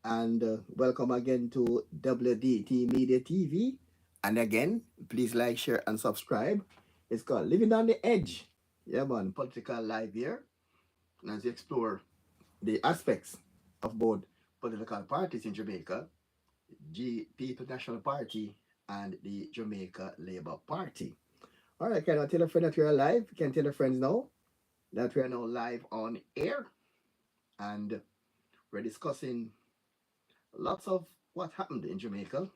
and welcome again to WDT Media TV. And again, please like, share, and subscribe. It's called Living on the Edge. Yeah, man, political live here. And as we explore the aspects of both political parties in Jamaica, People's National Party and the Jamaica Labour Party. All right, can I tell a friend that we're live? Can tell the friends now that we are now live on air and we're discussing lots of what happened in Jamaica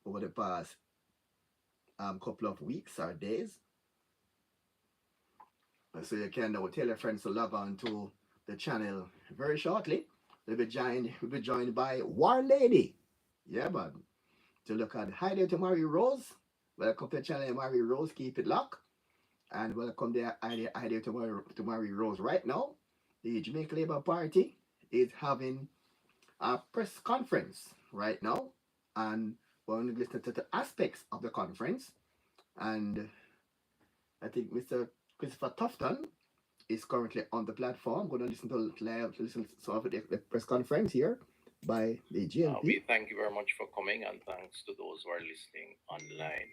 over the past couple of weeks or days. So you can now tell your friends to log on to the channel very shortly. We'll be joined by War Lady. Yeah, man. To look at Hi there to Mary Rose. Welcome to the channel, Mary Rose. Keep it locked. And welcome there, Hi there to Mary Rose. Right now, the Jamaica Labour Party is having a press conference right now. And we're going to listen to the aspects of the conference. And I think Mr. Christopher Tufton is currently on the platform. Going to listen to some of the press conference here by the GMP. We thank you very much for coming, and thanks to those who are listening online.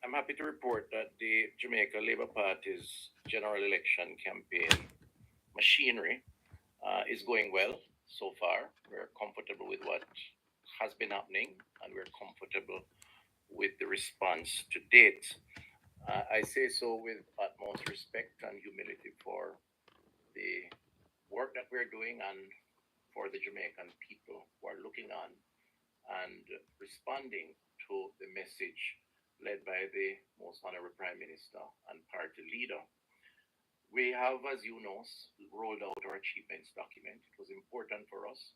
I'm happy to report that the Jamaica Labour Party's general election campaign machinery is going well so far. We're comfortable with what has been happening, and we're comfortable with the response to date. I say so with utmost respect and humility for the work that we're doing and for the Jamaican people who are looking on and responding to the message led by the most honorable Prime Minister and party leader. We have, as you know, rolled out our achievements document. It was important for us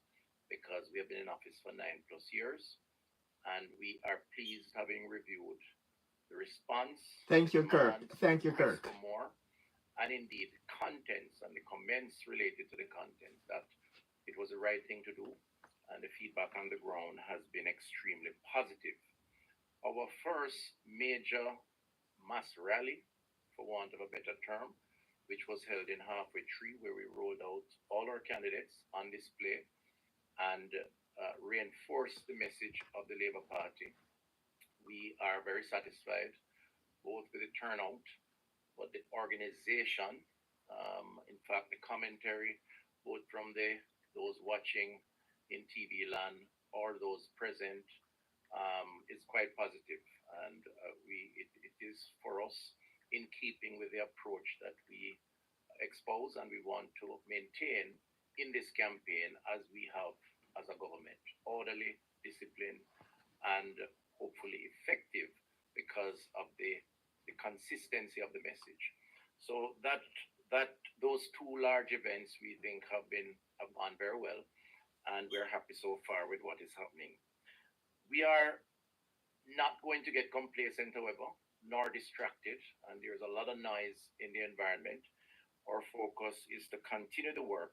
because we have been in office for 9+ years, and we are pleased having reviewed the response, Thank you, Kirk. demand, Thank you, request Kirk. for more, and indeed contents and the comments related to the contents that it was the right thing to do, and the feedback on the ground has been extremely positive. Our first major mass rally, for want of a better term, which was held in Halfway Tree, where we rolled out all our candidates on display and reinforced the message of the Labour Party. We are very satisfied both with the turnout, but the organization, in fact, the commentary, both from those watching in TV land or those present, is quite positive, and it is for us in keeping with the approach that we expose and we want to maintain in this campaign as we have as a government, orderly, disciplined, and hopefully effective because of the consistency of the message. So that those two large events we think have gone very well, and we're happy so far with what is happening. We are not going to get complacent, however, nor distracted, and there's a lot of noise in the environment. Our focus is to continue the work,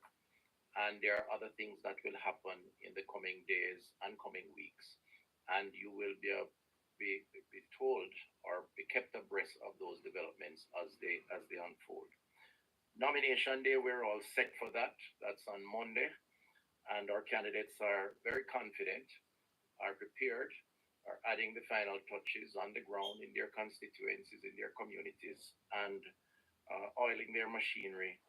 and there are other things that will happen in the coming days and coming weeks, and you will be told or be kept abreast of those developments as they unfold. Nomination day, we're all set for that. That's on Monday, and our candidates are very confident, are prepared, are adding the final touches on the ground in their constituencies, in their communities, and oiling their machinery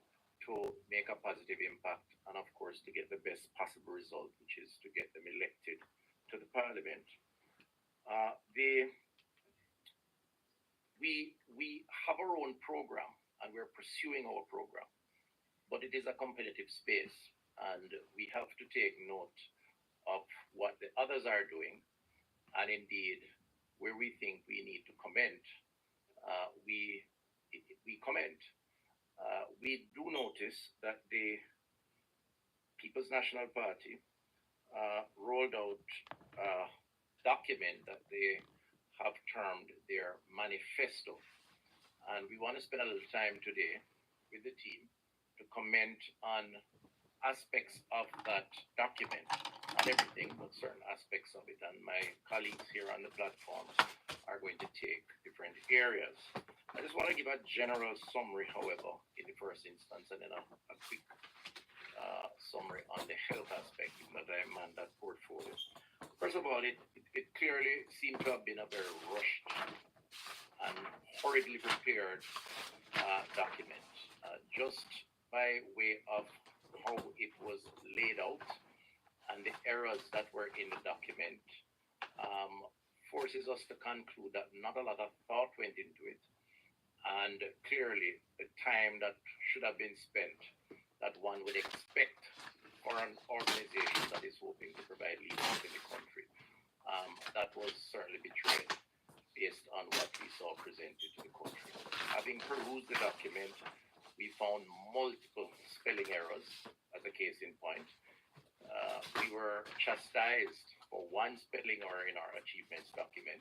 to make a positive impact and, of course, to get the best possible result, which is to get them elected to the parliament. The we have our own program and we're pursuing our program, but it is a competitive space, and we have to take note of what the others are doing, and indeed where we think we need to comment, we comment. We do notice that the People's National Party rolled out a document that they have termed their manifesto. And we want to spend a little time today with the team to comment on aspects of that document, not everything, but certain aspects of it. And my colleagues here on the platform are going to take different areas. I just want to give a general summary, however, in the first instance, and then a quick summary on the health aspect. First of all, it clearly seemed to have been a very rushed and hurriedly prepared document, just by way of how it was laid out and the errors that were in the document, um, forces us to conclude that not a lot of thought went into it, and clearly the time that should have been spent that one would expect for an organization that is hoping to provide leadership in the country. That was certainly betrayed based on what we saw presented to the country. Having perused the document, we found multiple spelling errors as a case in point. We were chastised for one spelling error in our achievements document.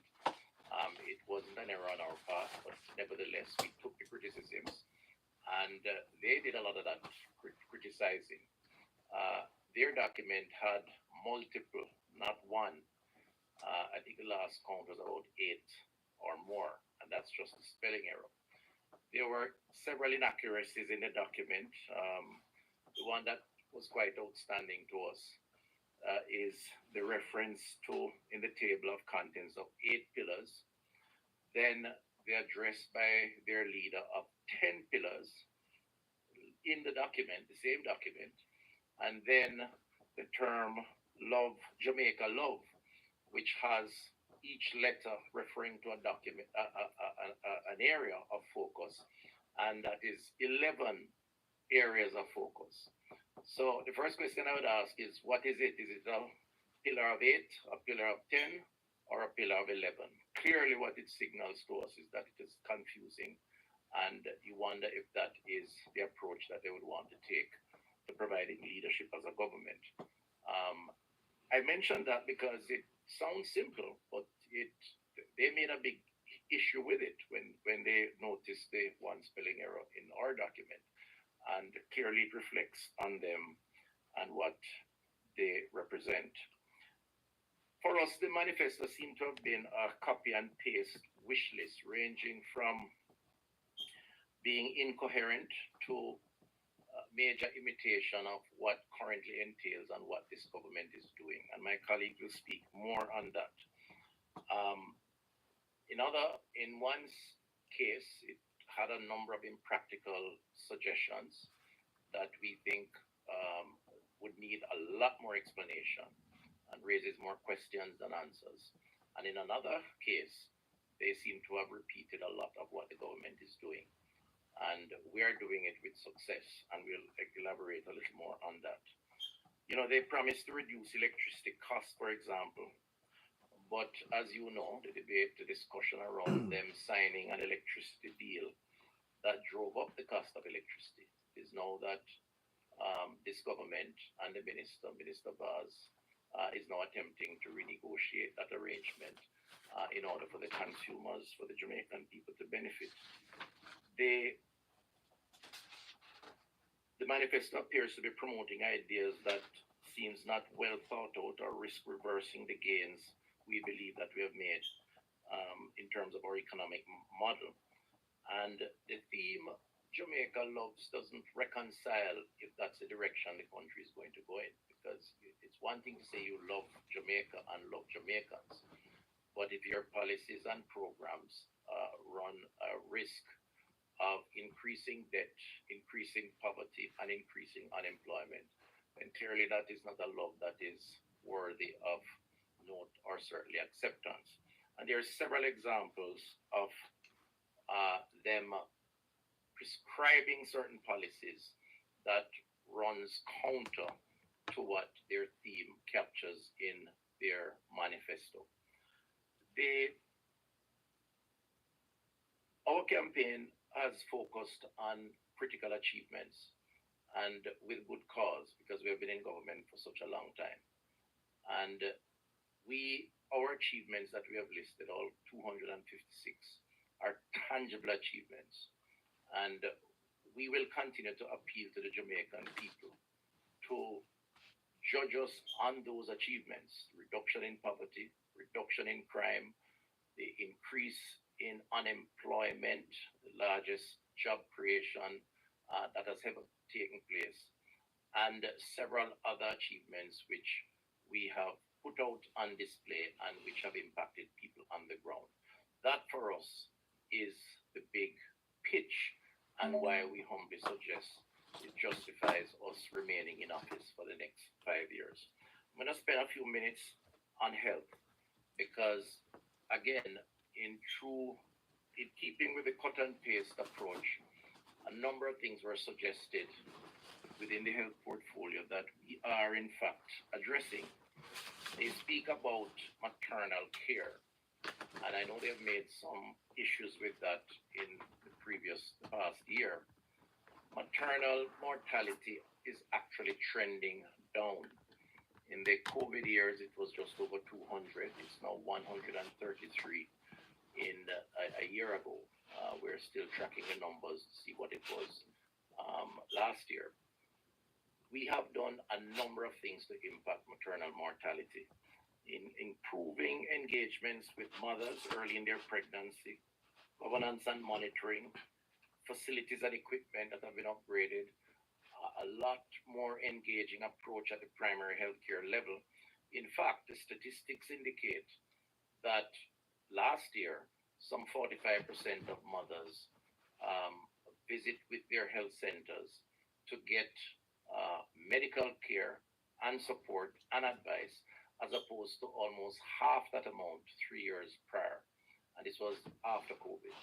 It wasn't an error on our part, but nevertheless, we took the criticisms, and they did a lot of that criticizing. Their document had multiple, not one. I think the last count was about eight or more, and that's just a spelling error. There were several inaccuracies in the document. The one that was quite outstanding to us is the reference to in the table of contents of eight pillars. Then the address by their leader of 10 pillars in the document, the same document, and then the term love, Jamaica love, which has each letter referring to a document, an area of focus, and that is 11 areas of focus. So the first question I would ask is, what is it? Is it a pillar of eight, a pillar of 10, or a pillar of 11? Clearly, what it signals to us is that it is confusing, and you wonder if that is the approach that they would want to take to providing leadership as a government. Um, I mentioned that because it sounds simple, but it they made a big issue with it when they noticed the one spelling error in our document, and clearly it reflects on them and what they represent. For us, the manifesto seemed to have been a copy and paste wish list ranging from being incoherent to major imitation of what currently entails and what this government is doing. And my colleague will speak more on that. Um, in one case, it had a number of impractical suggestions that we think would need a lot more explanation and raises more questions than answers. And in another case, they seem to have repeated a lot of what the government is doing. And we are doing it with success, and we'll elaborate a little more on that. They promised to reduce electricity costs, for example, but as you know, the debate, the discussion around them signing an electricity deal that drove up the cost of electricity is now that this government and the Minister Baz, is now attempting to renegotiate that arrangement in order for the consumers, for the Jamaican people to benefit. The, the manifesto appears to be promoting ideas that seems not well thought out or risk reversing the gains we believe that we have made in terms of our economic model. And the theme Jamaica loves doesn't reconcile if that's the direction the country is going to go in. Because it's one thing to say you love Jamaica and love Jamaicans, but if your policies and programs run a risk of increasing debt, increasing poverty, and increasing unemployment, then clearly that is not a love that is worthy of note or certainly acceptance. And there are several examples of them prescribing certain policies that runs counter to what their theme captures in their manifesto. The, our campaign has focused on critical achievements and with good cause because we have been in government for such a long time. And our achievements that we have listed, all 256, are tangible achievements. And we will continue to appeal to the Jamaican people to judge us on those achievements: reduction in poverty, reduction in crime, the increase in unemployment, the largest job creation that has ever taken place, and several other achievements which we have put out on display and which have impacted people on the ground. That for us is the big pitch and why we humbly suggest it justifies us remaining in office for the next 5 years. I'm going to spend a few minutes on health because, again, in true, in keeping with the cut and paste approach, a number of things were suggested within the health portfolio that we are in fact addressing. They speak about maternal care, and I know they've made some issues with that in the past year. Maternal mortality is actually trending down. In the COVID years, it was just over 200. It's now 133 in a year ago. We're still tracking the numbers to see what it was last year. We have done a number of things to impact maternal mortality in improving engagements with mothers early in their pregnancy, governance and monitoring, facilities and equipment that have been upgraded, a lot more engaging approach at the primary healthcare level. In fact, the statistics indicate that last year, some 45% of mothers visit with their health centers to get medical care and support and advice, as opposed to almost half that amount 3 years prior. And this was after COVID.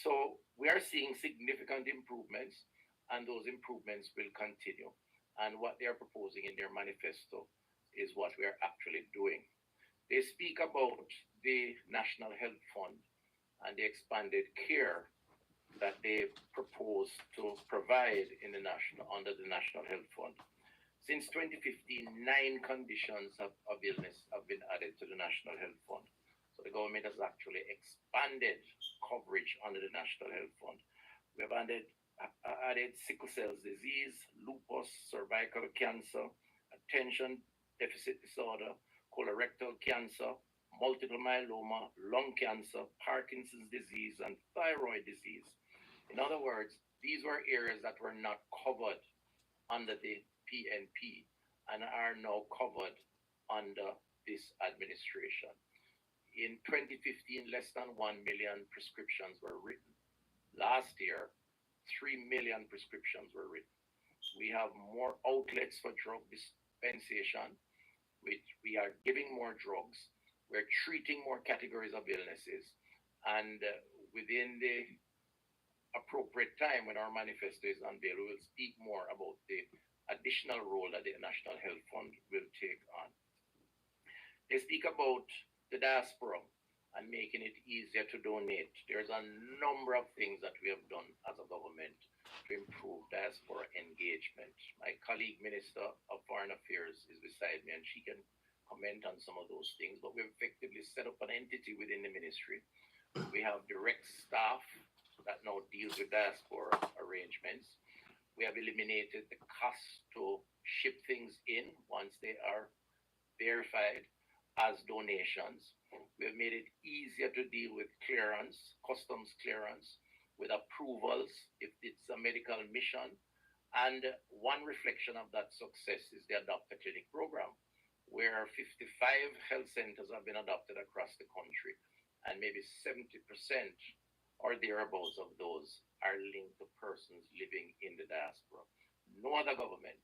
So we are seeing significant improvements, and those improvements will continue. And what they are proposing in their manifesto is what we are actually doing. They speak about the National Health Fund and the expanded care that they propose to provide in the national under the National Health Fund. Since 2015, nine conditions of illness have been added to the National Health Fund. So the government has actually expanded coverage under the National Health Fund. We have added sickle cell disease, lupus, cervical cancer, attention deficit disorder, colorectal cancer, multiple myeloma, lung cancer, Parkinson's disease, and thyroid disease. In other words, these were areas that were not covered under the PNP and are now covered under this administration. In 2015, less than 1 million prescriptions were written. Last year, 3 million prescriptions were written. We have more outlets for drug dispensation, which we are giving more drugs. We're treating more categories of illnesses. And within the appropriate time when our manifesto is unveiled, we will speak more about the additional role that the National Health Fund will take on. They speak about the diaspora and making it easier to donate. There's a number of things that we have done as a government to improve diaspora engagement. My colleague, Minister of Foreign Affairs, is beside me and she can comment on some of those things. But we've effectively set up an entity within the ministry. We have direct staff that now deals with diaspora arrangements. We have eliminated the cost to ship things in once they are verified as donations. We have made it easier to deal with clearance, customs clearance, with approvals if it's a medical mission. And one reflection of that success is the Adopt a Clinic program, where 55 health centers have been adopted across the country, and maybe 70% or thereabouts of those are linked to persons living in the diaspora. No other government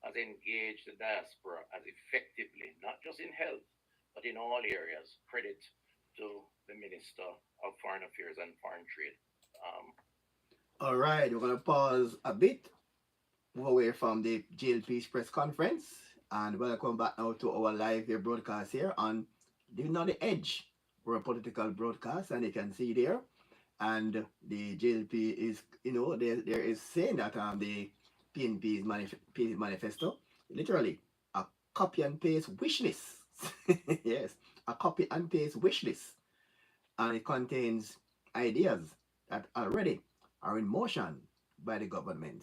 has engaged the diaspora as effectively, not just in health, but in all areas. Credit to the Minister of Foreign Affairs and Foreign Trade. All right, we're going to pause a bit, move away from the GLP's press conference, and welcome back now to our live here broadcast here on Living on the Edge. We're a political broadcast, and you can see there. And the JLP is, there is saying that the PNP's manifesto, literally, a copy and paste wish list. Yes, a copy and paste wish list. And it contains ideas that already are in motion by the government.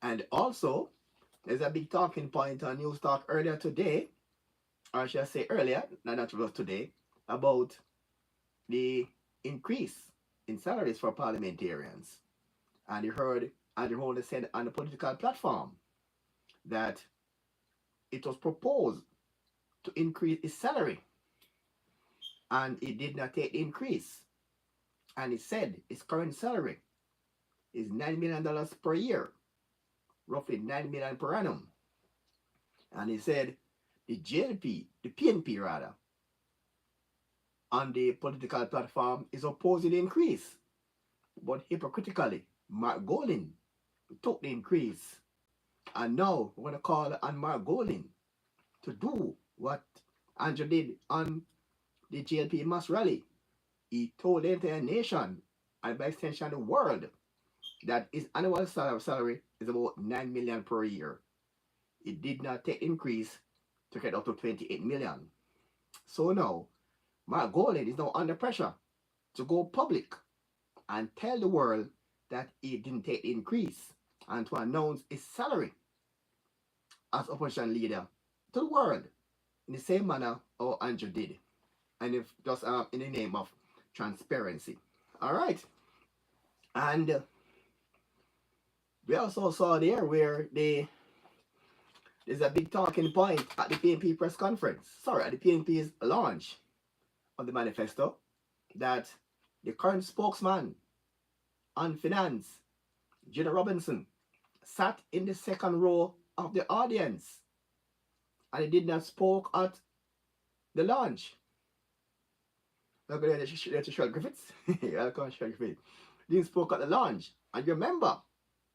And also, there's a big talking point on News Talk earlier today, or should I say earlier, not that it was today, about the increase in salaries for parliamentarians. And you heard Andrew Holder said on the political platform that it was proposed to increase his salary, and he did not take the increase. And he said his current salary is $9 million per year, roughly 9 million per annum. And he said the JLP, the PNP rather, on the political platform is opposing the increase. But hypocritically, Mark Golding took the increase. And now we're going to call on Mark Golding to do what Andrew did on the JLP mass rally. He told the entire nation, and by extension the world, that his annual salary is about 9 million per year. He did not take increase to get up to 28 million. So now, Mark Golding is now under pressure to go public and tell the world that he didn't take the increase and to announce his salary as opposition leader to the world in the same manner how Andrew did, and if just in the name of transparency. All right, and we also saw there where there's a big talking point at the PNP press conference. Sorry, at the PNP's launch of the manifesto, that the current spokesman on finance, Gina Robinson, sat in the second row of the audience, and he did not spoke at the launch. Not going to Shell Griffiths. I'll call Shell Griffiths. Didn't spoke at the launch. And remember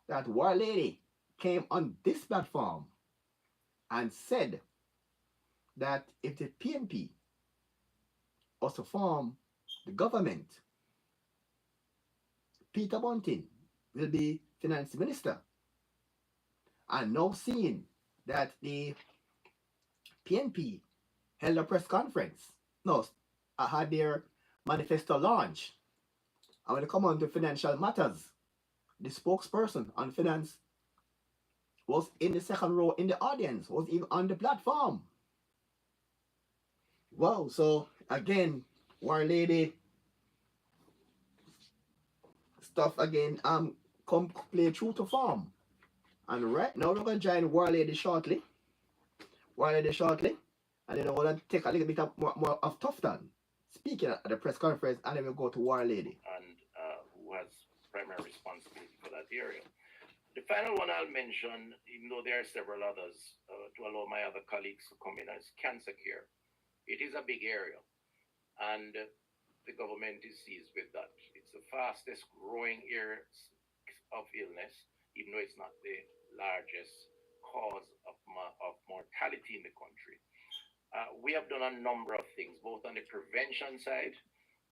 that War Lady came on this platform and said that if the PNP was to form the government, Peter Bunting will be finance minister. And now seeing that the PNP held a press conference, no, had their manifesto launch, and when it come on to financial matters, the spokesperson on finance was in the second row in the audience, was even on the platform. Wow, so again, War Lady stuff again come play true to form. And right now we're gonna join War Lady shortly. And then we're gonna take a little bit of more of Tufton speaking at the press conference, and then we'll go to War Lady. And who has primary responsibility for that area. The final one I'll mention, even though there are several others, to allow my other colleagues to come in, is cancer care. It is a big area, and the government is seized with that. It's the fastest growing area of illness, even though it's not the largest cause of mortality in the country. We have done a number of things, both on the prevention side,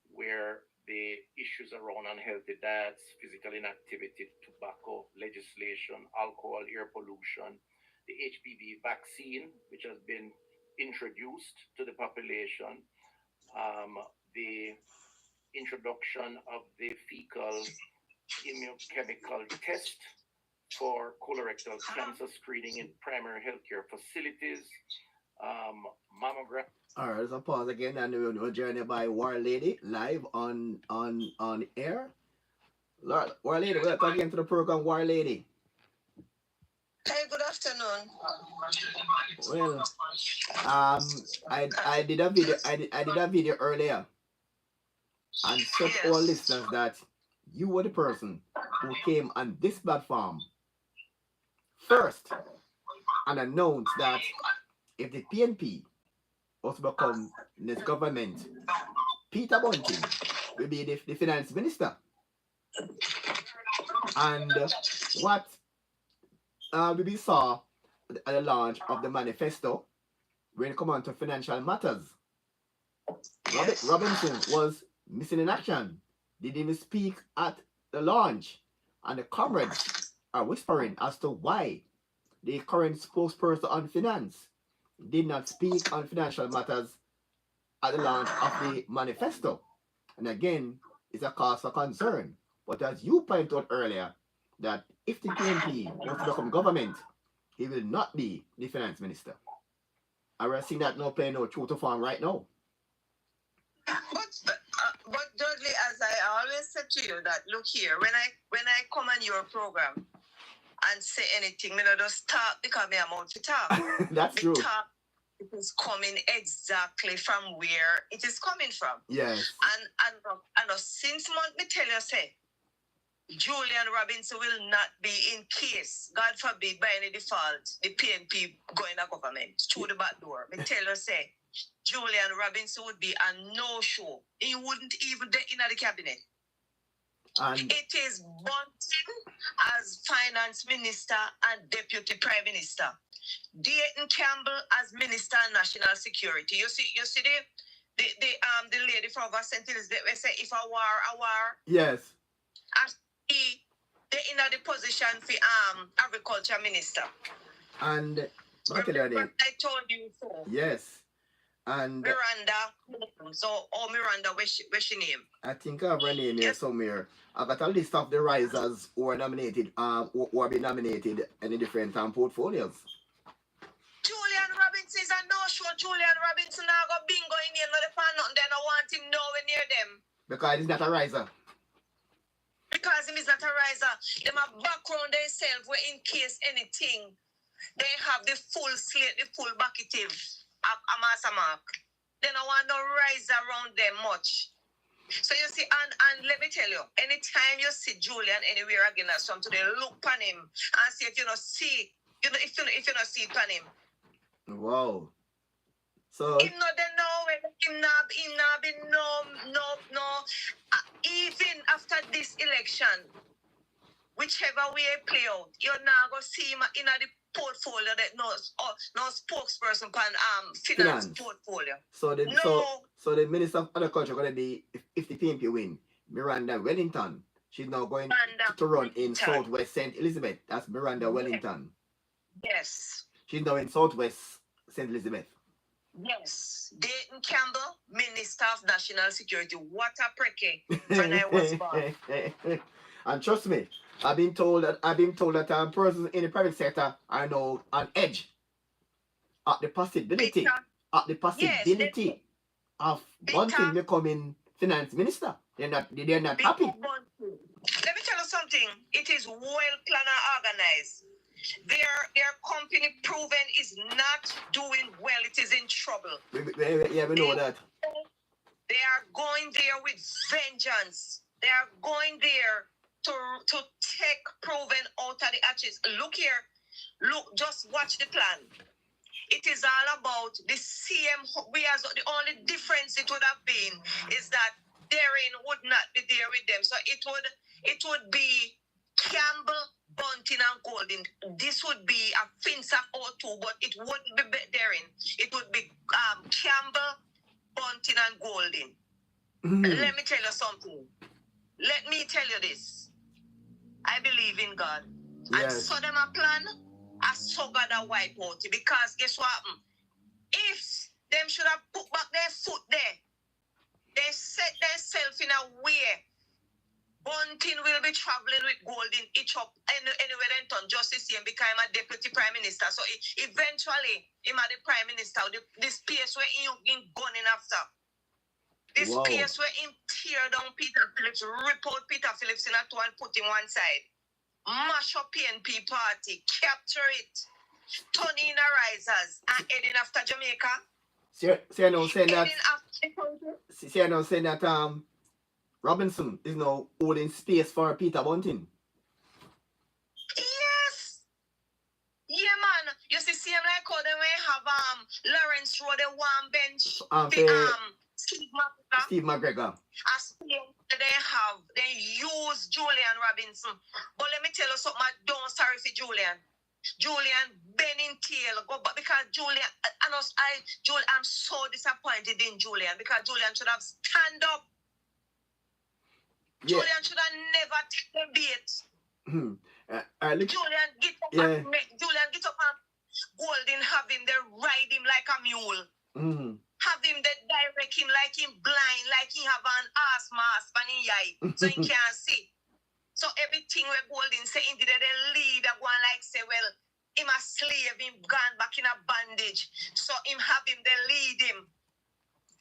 where the issues around unhealthy diets, physical inactivity, tobacco legislation, alcohol, air pollution, the HPV vaccine, which has been introduced to the population, the introduction of the fecal immunochemical test for colorectal cancer screening in primary healthcare facilities, mammogram. All right, let's pause again, and we'll journey by War Lady live on air. War Lady, welcome again to the program, War Lady. Hey, good afternoon. Well, I did a video earlier and said to our listeners that you were the person who came on this platform first and announced that if the PNP was to become this government, Peter Bunting will be the finance minister. And what we saw at the launch of the manifesto, when it come on to financial matters, Robinson was missing in action. Didn't even speak at the launch. And the comrades are whispering as to why the current spokesperson on finance did not speak on financial matters at the launch of the manifesto. And again, it's a cause for concern. But as you pointed out earlier, that if the PNP wants to become government, he will not be the finance minister. And we're seeing that no playing no true to form right now. But Dudley, as I always said to you, that look here, when I come on your program, and say anything. Me not just talk because me am out to talk. That's The true. talk it is coming exactly from where it is coming from. Yes. And since month me tell you say Julian Robinson will not be in case, God forbid, by any default, the PNP going to government through the back door. Me tell you say Julian Robinson would be a no-show. He wouldn't even get in the cabinet. And it is Bunting as finance minister and deputy prime minister. Dayton Campbell as minister of national security. You see the lady from St. Elizabeth we say if a war. yes. As he they in the position for agriculture minister. And Remember I told you so. yes. And Miranda. So Miranda, where's she name? I think I have her name here somewhere. I got a list of the risers who are nominated, who have been nominated in the different portfolios. Julian Robinson is a no-show. Julian Robinson now got bingo in here, no depend nothing. Then I want him nowhere near them. Because he's not a riser. Because him is not a riser. Them a background themselves where in case anything, they have the full slate, the full bucketive a master mark. Then I want no riser around them much. So you see, and let me tell you, anytime you see Julian anywhere again or something, they look on him and see if you don't see, if you don't see it on him. Wow. So him not they know him not be no. Even after this election, whichever way it play out, you're not gonna see him in the portfolio that no spokesperson pan finance portfolio. So the Minister of Agriculture gonna be if the PNP win, Miranda Wellington. She's now going to run in Southwest St. Elizabeth. That's Miranda Wellington. Yes. She's now in Southwest St. Elizabeth. Yes. Dayton Campbell, Minister of National Security. What a pricky when I was born. And trust me, I've been told that persons in the private sector are now on edge at the possibility of Bunting becoming finance minister. They're not happy. Let me tell you something. It is well planned and organized. Their company proven is not doing well. It is in trouble. Yeah, we know that. They are going there with vengeance. They are going there to take proven out of the ashes. Look here. Look, just watch the plan. It is all about the CM. The only difference it would have been is that Darren would not be there with them. So it would be Campbell, Bunting, and Golden. This would be a FinSAC O2, but it wouldn't be Darren. It would be Campbell, Bunting, and Golden. Let me tell you something. Let me tell you this. I believe in God. Yes. And so them a plan, I saw God a wipe out. Because guess what happened? If them should have put back their foot there, they set themselves in a way. Bunting will be traveling with Golden each up anywhere in town just to see him become a deputy prime minister. So eventually, him as the prime minister, this place where he gunning after. This place where him tear down Peter Phillips, rip out Peter Phillips in a two and put him one side. Mash up PNP party, capture it, turn in a risers, and heading after Jamaica. See, I know saying that Robinson is now holding space for Peter Bunting. Yes. Yeah, man. You see, same like how they have Lawrence Road, the one bench. Steve McGregor. As they use Julian Robinson. But let me tell you something, I don't sorry for Julian. Julian bending tail go back because Julian I'm so disappointed in Julian because Julian should have stand up. Yeah. Julian should have never taken bait. Julian get up and Golden have him there ride him like a mule. Have him there direct him like him blind, like he have an ass mask on his eye, so he can't see. So everything where Golden say into the leader one like say, well, him a slave, him gone back in a bandage. So him have him there lead him.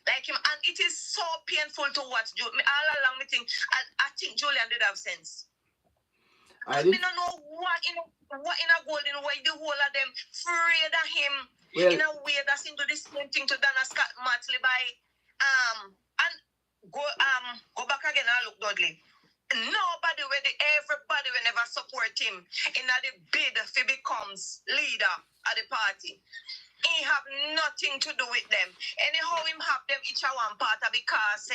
Like him, and it is so painful to watch. All along me think, I think Julian did have sense. I Me did. no know what in a golden way the whole of them afraid of him Well, in a way that's into the same thing to Dana Scott Matley by and go back again and look Dudley. Nobody everybody will never support him in the bid if he becomes leader of the party. He have nothing to do with them. Anyhow, him have them each a one part because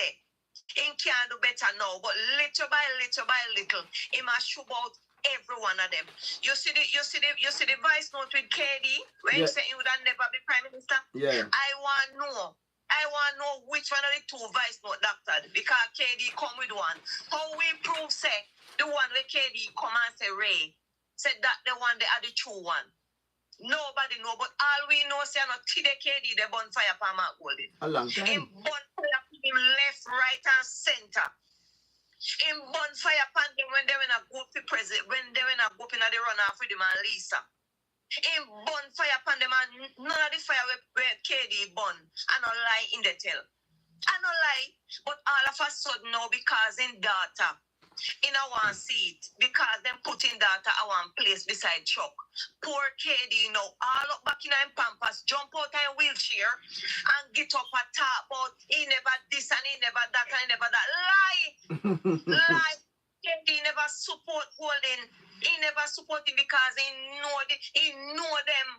he can't do better now. But little by little, he must show out every one of them. You see the vice note with KD when Yeah. he said he would have never be prime minister. yeah. I want to know which one of the two vice note doctored because KD come with one. How we prove say the one where KD come and say Ray said that the one they are the true one. Nobody know, but all we know say not today KD the bonfire for Mark Golden. A long Him time. bonfire him left, right, and center. Him bonfire pan them when they went to go for president, when they went to go in the runoff with him and Lisa. Him bonfire pan them and none of the fire where KD burn. I no lie in the tell. I no lie, but all of a sudden now because in data in our seat because them put in data our place beside Chuck. Poor KD now all up back in him pampas, jump out in wheelchair and get up and talk about he never this and he never that and he never that. Lie. KD never support Golden. He never support him because he know them.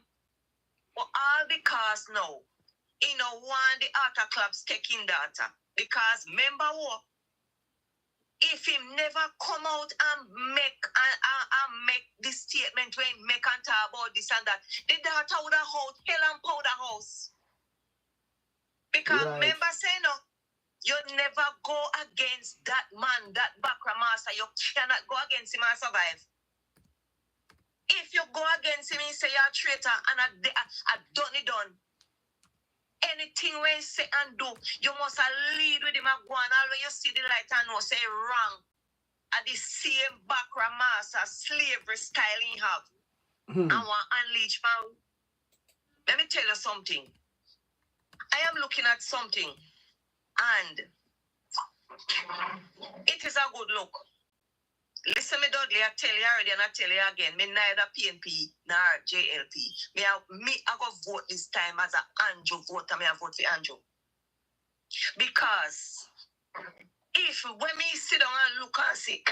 But all because now he no want the other clubs taking data. Because remember what? If him never come out and make this statement when he make and talk about this and that, the data would have hold hell and powder house. Because Right. remember saying no, you never go against that man, that background master. You cannot go against him and survive. If you go against him and say you're a traitor and a done. Anything when you say and do, you must lead with him and go on. All when you see the light and know say wrong. At the same background master, slavery style he have. I want unleash man. Let me tell you something. I am looking at something and it is a good look. Listen me Dudley, I tell you already and I tell you again, me neither PNP nor JLP. I go vote this time as an Andrew voter, I vote for Andrew. Because if when me sit down and look and see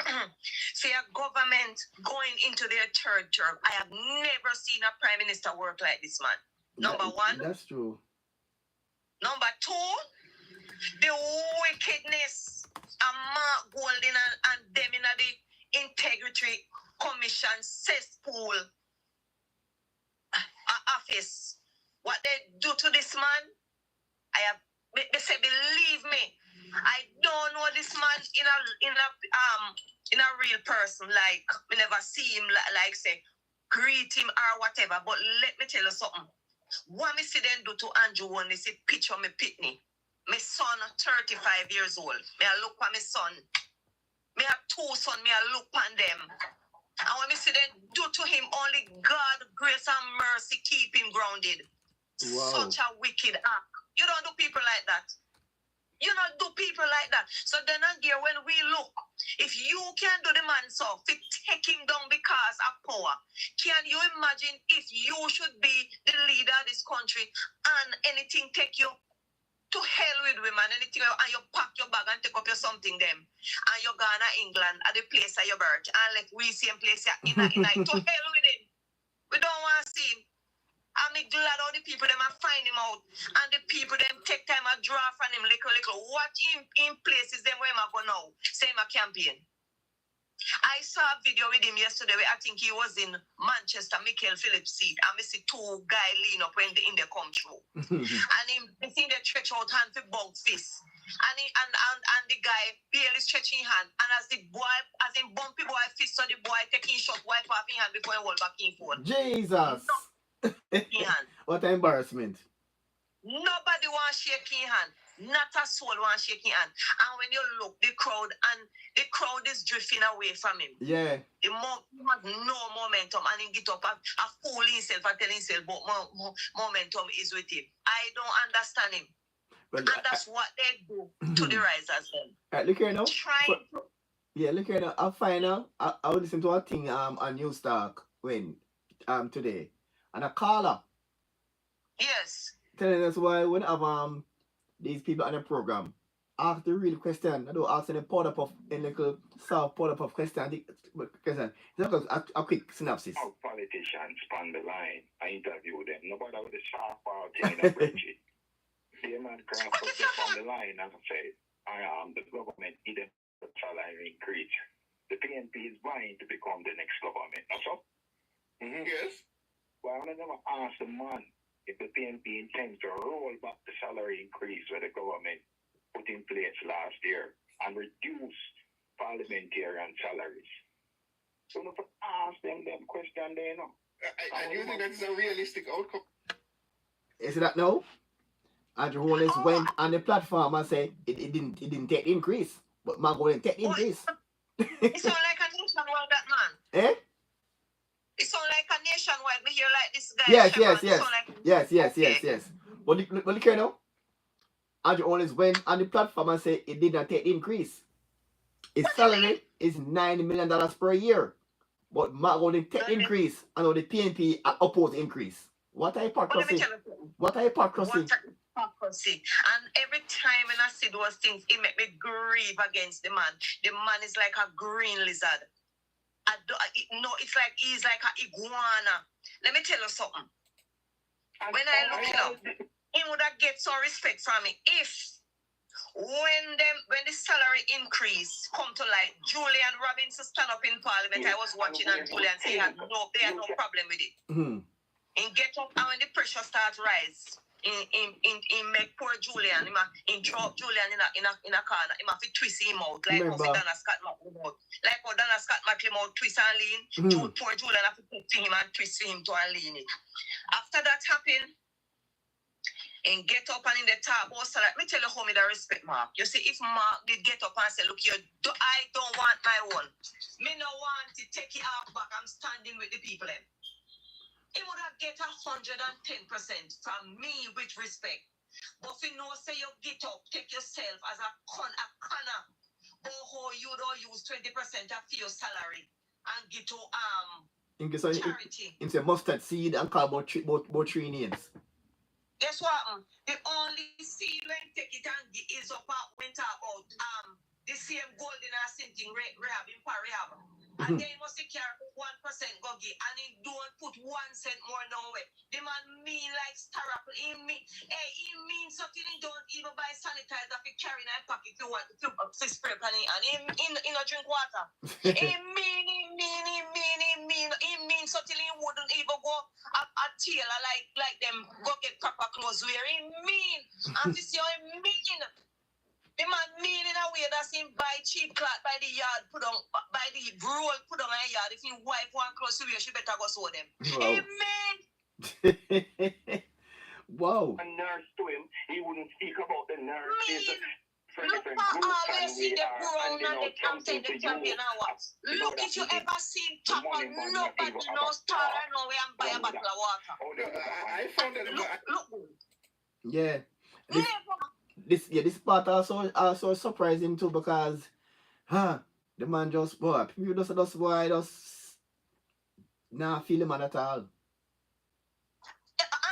a government going into their third term, I have never seen a prime minister work like this man. Number one. That's true. Number two, the wickedness of Mark Golden and them in the Integrity Commission cesspool office. What they do to this man, they say believe me, I don't know this man in a real person. Like we never see him like say greet him or whatever. But let me tell you something. What me see them do to Andrew when they say picture me pitney. My son 35 years old. Me I look at my son. Me have two sons, me I look on them. And when me see them do to him, only God, grace and mercy keep him grounded. Wow. Such a wicked act. You don't do people like that. You don't do people like that. So then and there, when we look, if you can do the man so, take him down because of power, can you imagine if you should be the leader of this country and anything take you to hell with women, anything, and you pack your bag and take up your something them, and you go to England at the place of your birth, and like we same place in to hell with it. We don't want to see him. I'm glad all the people them are find him out, and the people them take time and draw from him little. What in places them where am I go now? Say my campaign. I saw a video with him yesterday where I think he was in Manchester, Michael Phillips' seat, and I see two guys lean up when in the come through. And him see the stretch out hand for bump fist. And the guy barely stretching hand. And as the boy, as in bumpy boy fist, so the boy taking shot, wipe off his hand before he hold back in phone. Jesus. What an embarrassment. Nobody want shaking hand. Not a soul want shaking hand. And when you look, the crowd is drifting away from him. Yeah. He has no momentum and he get up and fool himself and tell himself but momentum is with him. I don't understand him. Well, and that's what they do to the risers then. Look here now. Yeah, look here now. I find out. I was listening to a thing on News Talk when today, and a caller Yes. telling us why when have these people on the program ask the real question. I don't ask any powder puff, any little soft powder puff question. Question. Just a quick synopsis. How politicians span the line, I interview them. Nobody with a sharp out in a spreadsheet. The man can put this on the line and say, I am the government, give them a salary increase. The PNP is vying to become the next government. That's all? Yes. Well, I never asked the man if the PNP intends to roll back the salary increase where the government put in place last year and reduce parliamentarian salaries. So if I ask them question, they know. And you think that's a realistic outcome? Is that no? Andrew Holness went on the platform and said it didn't take the increase, but man going to take the increase. It sound like a nationwide that man. Eh? It sound like a nationwide. Me hear like this guy. Yes. But look here now. Andrew Holness went on the platform and said it did not take the increase. His salary is $9 million per year. But Matt going to take the increase and the PNP oppose the increase. What a hypocrisy. What a hypocrisy. And every time when I see those things, it make me grieve against the man. The man is like a green lizard. It's like he's like an iguana. Let me tell you something. When I look it up, he would have get some respect from me if when the salary increase come to like Julian Robinson stand up in Parliament. I was watching and Julian say they had no problem with it. Mm-hmm. And get up and when the pressure starts rise. In make poor Julian, in drop Julian in a corner, him have to twist him out like how Donna Scott McLeod. Like how Donna Scott McLeod twist and lean. Poor Julian have to twist him and twist him to and lean it. After that happen, and get up and in the top, also let me tell you how me the respect Mark. You see, if Mark did get up and say, look, I don't want my one. Me no want to take it off back. I'm standing with the people. He would have get 110% from me with respect. But if you know, say you get up, take yourself as a corner, but how you don't use 20% of your salary and get to charity. It's a mustard seed and call about 3 names. Guess what? The only seed when take it and is up went about the same golden and sinting rehab in Parihab. And then must carry 1% go get and he don't put 1 cent more nowhere. The man mean like starapple. He mean something he don't even buy sanitizer for carry in a pocket to spray pan and he no drink water. He mean something he wouldn't even go a tailor like them go get proper clothes wear. He mean and to see how he mean. The man mean in a way that's him buy cheap cloth by the yard, put on by the roll, put on a yard. If he wipe one clothes to wear, she better go sew them. Wow. Amen. Wow. A nurse to him, he wouldn't speak about the nurse. Look for always see the brown and the champion and what. Look if you ever seen top of nobody no star I know where and buy a bottle of water. I found that. Look. Yeah. This part also surprising too because the man just people just nah feel the man at all. And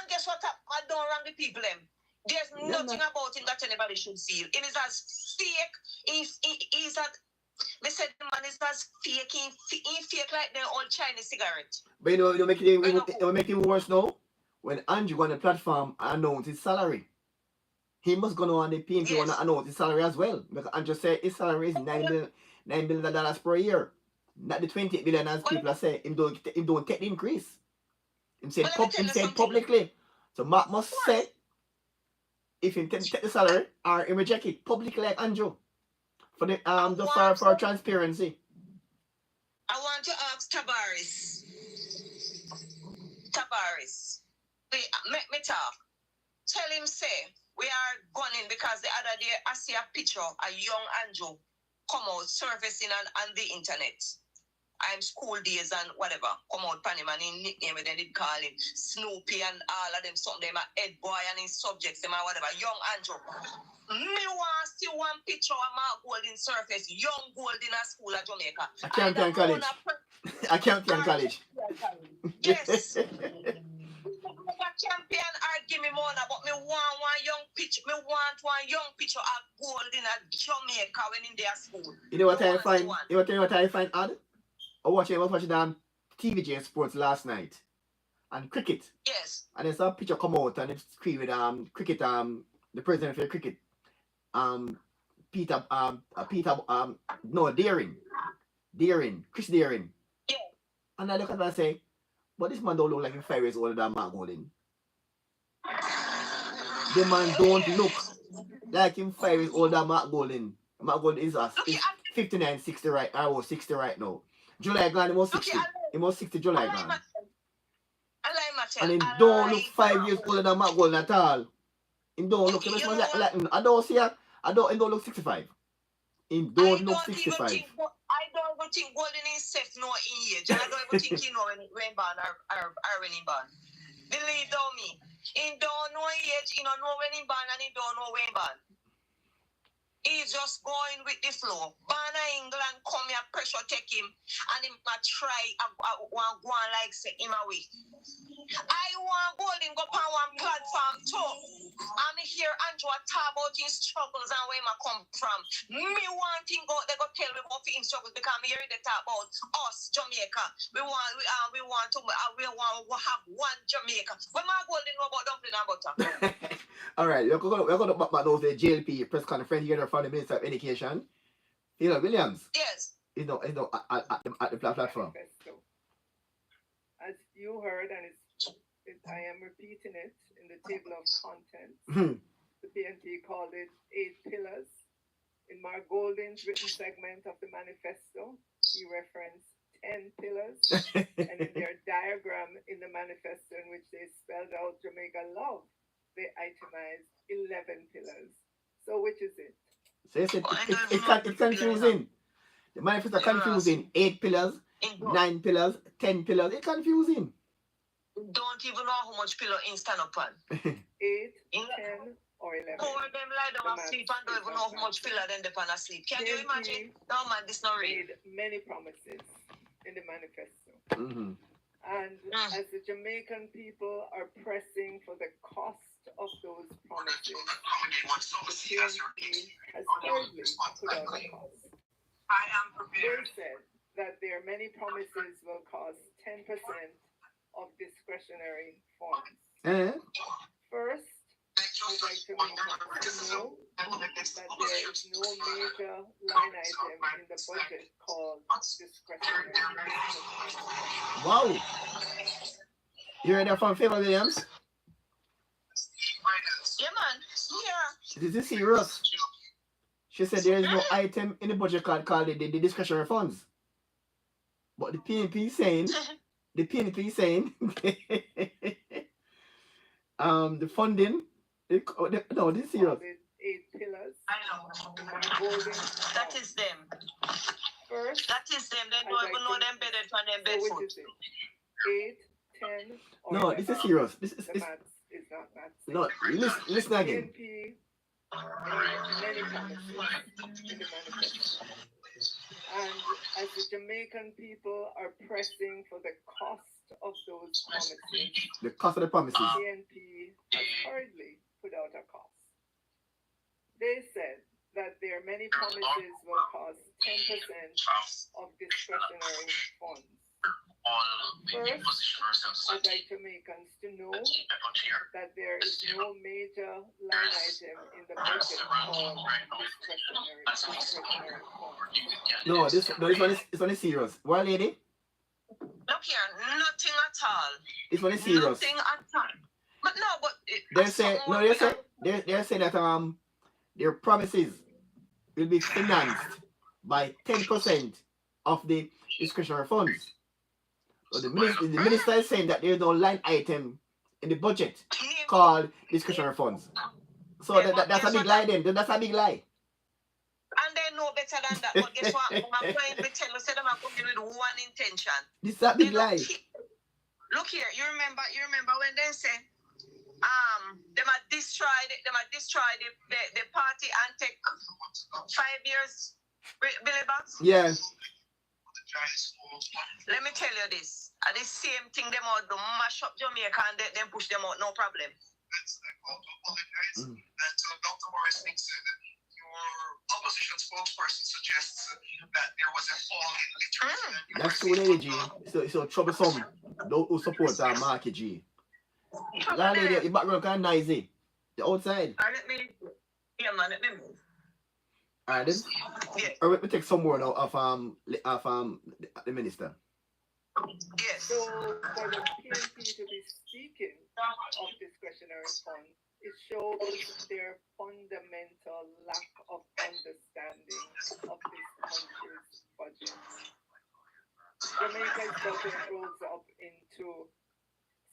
guess what? I don't wrong the people them. There's nothing about him that anybody should feel. It is as fake. He's that. Me said the man is as fake. He fake like the old Chinese cigarette. But you know, it will make it worse now. When Andrew on the platform announced his salary, he must go on the PNP and announce his salary as well. Because Andrew said his salary is $9 billion per year. Not the 28 billion as people are saying. Him don't take the increase. Him said publicly. So Mark must say if he take the salary or he reject it publicly like Andrew. For the for transparency. I want to ask Tabaris. Make me talk. Tell him say we are going because the other day I see a picture, a young Andrew come out surfacing on the internet. I'm school days and whatever. Come out pan him and his nickname when they did call him Snoopy and all of them something, them a head boy and his subjects, them or whatever. Young Andrew. Me want to see one picture of Mark Golding surface, young Golding at school at Jamaica. I can't be in college. I can't be in college. Yes. Champion or give me more, but me want one young picture. Me want one young picture of Golding at Jamaica when in their school. You know what I find? You know what I find odd? I was watching TVJ Sports last night and cricket. Yes. And then some picture come out and it's screen with cricket the president for the cricket Chris Deering. Yeah. And I look at him and say, but this man don't look like he's 5 years older than Mark Golding. The man don't look like him 5 years older than Mark Golding. Mark Golding is 59, 60 right, or 60 right now. July gone, he was 60. He was 60 July gone. And he don't look 5 years older than Mark Golding at all. He don't look, I don't see it. He don't look 65. He don't look 65. I don't even think Golding is safe no in age. I don't even think he know when born or when he born. Believe me. He don't know age, he don't know when he born and he don't know when he born. He's just going with the flow. Banner England come here, pressure take him, and him try one go on like say him away. I want Golding go on one platform too. I'm here Andrew talk about his struggles and where he come from. Me want him go, they go tell me about his struggles because me hearing they talk about us Jamaica. We want to have one Jamaica. When my Golding know about dumpling and butter. All right, we're going to back those the JLP press conference here from the Minister of Education. Williams. Yes. At the platform. As you heard, and I am repeating it in the table of contents. The PNP called it 8 pillars. In Mark Golding's written segment of the manifesto, he referenced 10 pillars. And in their diagram in the manifesto in which they spelled out Jamaica love, they itemized 11 pillars. So which is it? So it's confusing. The manifesto confusing. 8 pillars, 9 pillars, 10 pillars. It's confusing. Don't even know how much pillow in stand up on. 8, 10, or 11. Four of them lie down asleep and don't even know how much pillow then they pan asleep. Can you imagine? No man, this not real. Made many promises in the manifesto. Mm-hmm. And as the Jamaican people are pressing for the cost of those promises, the PNP has hardly put out a cost. I am prepared. They said that their many promises will cost 10% of discretionary funds. First, I'd like to make it know that there is no major line item in the budget called discretionary. Wow. You heard that from Favor Williams? Yeah, man. Yeah. This is serious. She said there is no item in the budget called the discretionary funds. But the PNP saying, the funding, no, this is serious. 8 pillars. I know. That is them. First, that is them. They don't even know them better from them bed so food. which is it? 8, 10, or No, 11? this is serious. This is The maths is not maths. no. Listen again. PNP many promises in the manifesto. And as the Jamaican people are pressing for the cost of those promises, The cost of the promises. PNP has hardly put out a cost. They said that their many promises will cost 10% of discretionary funds. First, I'd like Jamaicans to know that there is no major line item in the budget called discretionary funds. No, this one is serious. Well, lady, Look here, nothing at all. this one is serious. Nothing at all. But no, but They say that their promises will be financed by 10% of the discretionary funds. So the minister is saying that there is no line item in the budget called discretionary funds. So that's a big lie then. That's a big lie. And they know better than that. But guess what? I'm going to tell you, say them are coming with one intention. This is a big They don't lie. Look here, you remember when they say they might destroy the party and take 5 years, Billy Box? Yeah. Let me tell you this. At the same thing them out do mash up Jamaica and then push them out, no problem. And Dr. Morris thinks that your opposition spokesperson suggests that there was a fall in literacy. That's too energy. So troublesome. Those who support our market G. Landlady, your background kind of noisy. The outside. Let me move. Alright, this. Yeah. Alright, we take some more now of the minister. Yes. So for the PNP to be speaking of discretionary funds, it shows their fundamental lack of understanding of this country's budget. Jamaica's budget rolls up into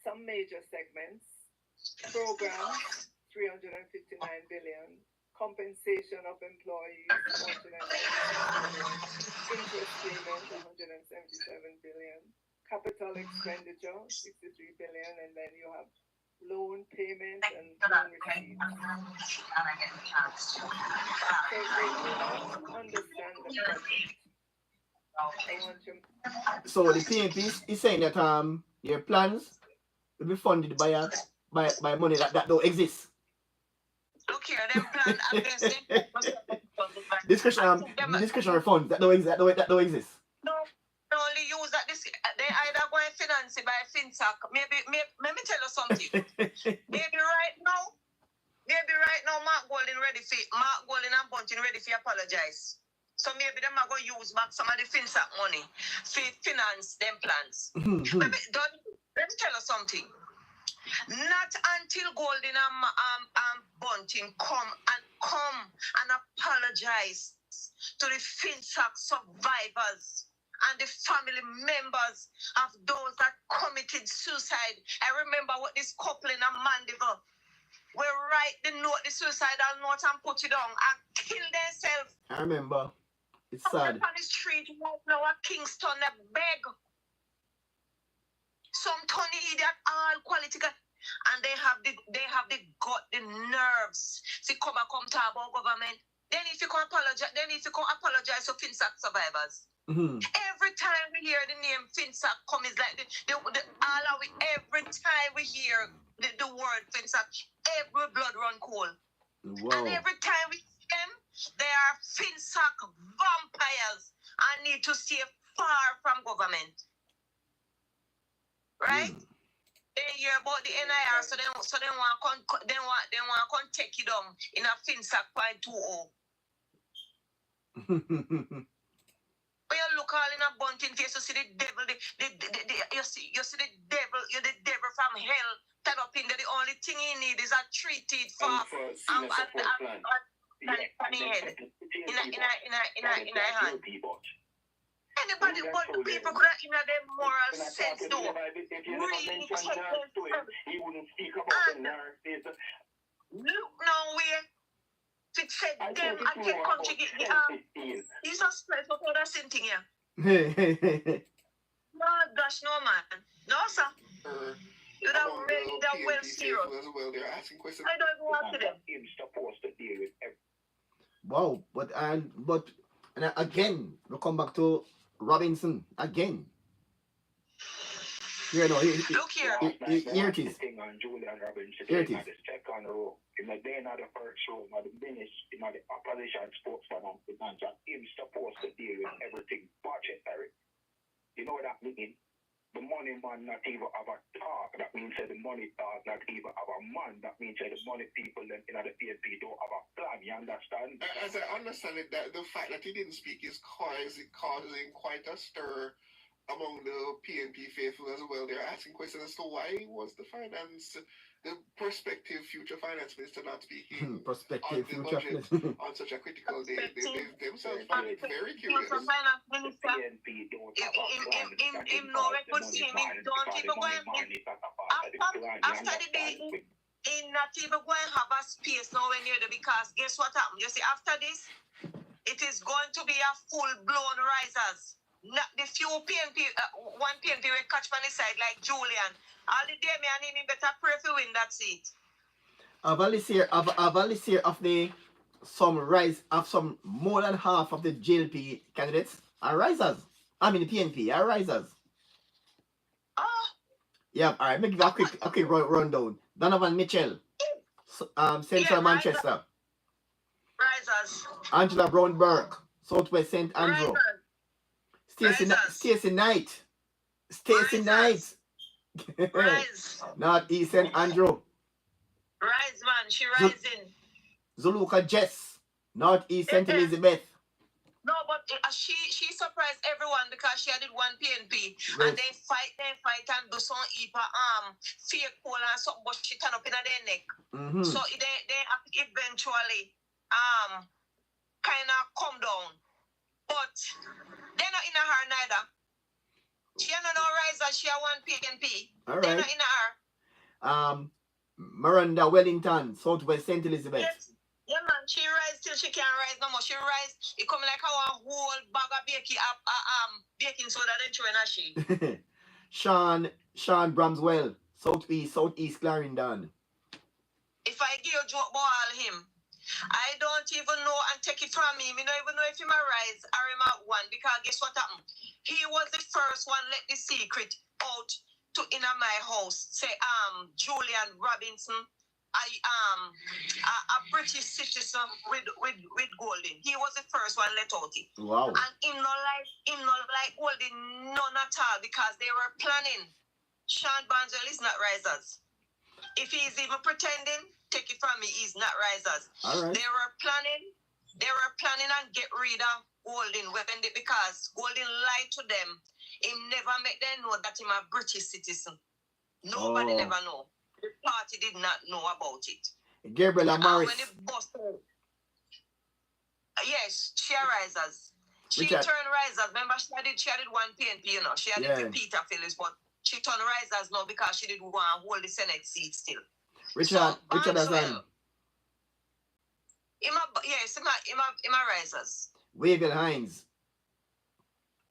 some major segments: programs, 359 billion; compensation of employees, 496 billion; interest payment, 177 billion; capital expenditure, 63 billion, and then you have loan payment and loan receipts. So they do not understand the budget. I want you. So the PNP is saying that your plans will be funded by money that don't exist. Look here, them plan against it. Discretionary funds that don't exist. No, they only use that. They either go and finance it by FinTech. Maybe let me tell you something. Maybe right now, Mark Golding and Bunting ready for apologize. So maybe them are going to use back some of the FinTech money to finance them plans. Let me tell you something. Not until Golding and Bunting come and apologize to the FinTech survivors and the family members of those that committed suicide. I remember what this couple in a Mandeville will write the suicidal note and put it on and kill themselves. I remember. It's sad. On the street right now at Kingston, they beg. Some Tony idiot, all quality, and they have the nerves to come talk about government. Then if you can apologize to FinTech survivors. Mm-hmm. Every time we hear the name FinTech come, is like every time we hear the word FinTech, every blood run cold. Wow. And every time we see them, they are FinTech vampires and need to stay far from government. Right? They hear about the NIR, so they want to take it down in a FinTech 0.20. When you look all in a Bunting face, you see the devil. You see the devil. You're the devil from hell. Tied up in there. The only thing he need is a treated for in a hand. Anybody but the people could have in their moral sense though. Really check themselves. Look now where to check them and take country he's a stress for that same thing here. No gosh, no man. No sir. You're well serious. They're asking questions. I don't want to them. Wow, but again, we come back to Robinson again. Here it is. Look here. Here it is. Here it is. In the day, not the first show, not the finish, not the opposition spokesman, and him supposed to deal with everything budgetary. You know what that means? The money man not even have a talk. That means that the money talk not even have a man. That means that the money people in the PNP don't have a plan. You understand? As I understand it, that the fact that he didn't speak is causing quite a stir among the PNP faithful as well. They're asking questions as to why was the prospective future finance minister not speaking prospective on the future budget on such a critical day. They themselves find it very curious. Him know what good thing don't even go after the day in not even go and have a space now when you're there, because guess what happened? You see after this It is going to be a full-blown risers. Not the few PNP, one PNP will catch on the side like Julian. All the day, me and him better pray to win that seat. I've only seen of the some more than half of the JLP candidates are risers. I mean the PNP are risers. Oh, Yeah, all right. Make a quick rundown. Donovan Mitchell, Central yeah, Manchester. risers. Angela Brown Burke, Southwest St. Andrew. Stacey Knight. Stacey Knight. Rise. Northeast St. Andrew. Rise, man. She rising. Zuluka Jess. Northeast St. Elizabeth. No, but she surprised everyone because she did one PNP Yes. and they fight and do some fake pole and something, but she turn up in their neck. Mm-hmm. So they eventually kind of come down, but they're not in her neither. She not no riser. She a one PNP. All right. They're not in her. Miranda Wellington, Southwest St. Elizabeth. Yes. Yeah, man, she rise till she can't rise no more. She rise, it come like a whole bag of baking soda then throwing her she. Sean Bramswell, Southeast Clarendon. If I give you joke about him, I don't even know and take it from me. I don't even know if he might rise or he might one because guess what happened? He was the first one let the secret out to in my house. Say Julian Robinson. A British citizen with Golden. He was the first one let out it. Wow. And him not like Golden none at all because they were planning. Sean Barneswell is not risers. If he's even pretending, take it from me, he's not risers. All right. They were planning and get rid of Golden because Golden lied to them. He never make them know that he's a British citizen. Nobody never know. The party did not know about it. Gabriela Morris. When it busted, yes, she risers. She Richard. turned risers. Remember, she did one PNP, you know. She had it with Peter Phillips, but she turned risers now because she did want to hold the Senate seat still. Richard Azan. Yes, I'm a risers. Wavell Hines.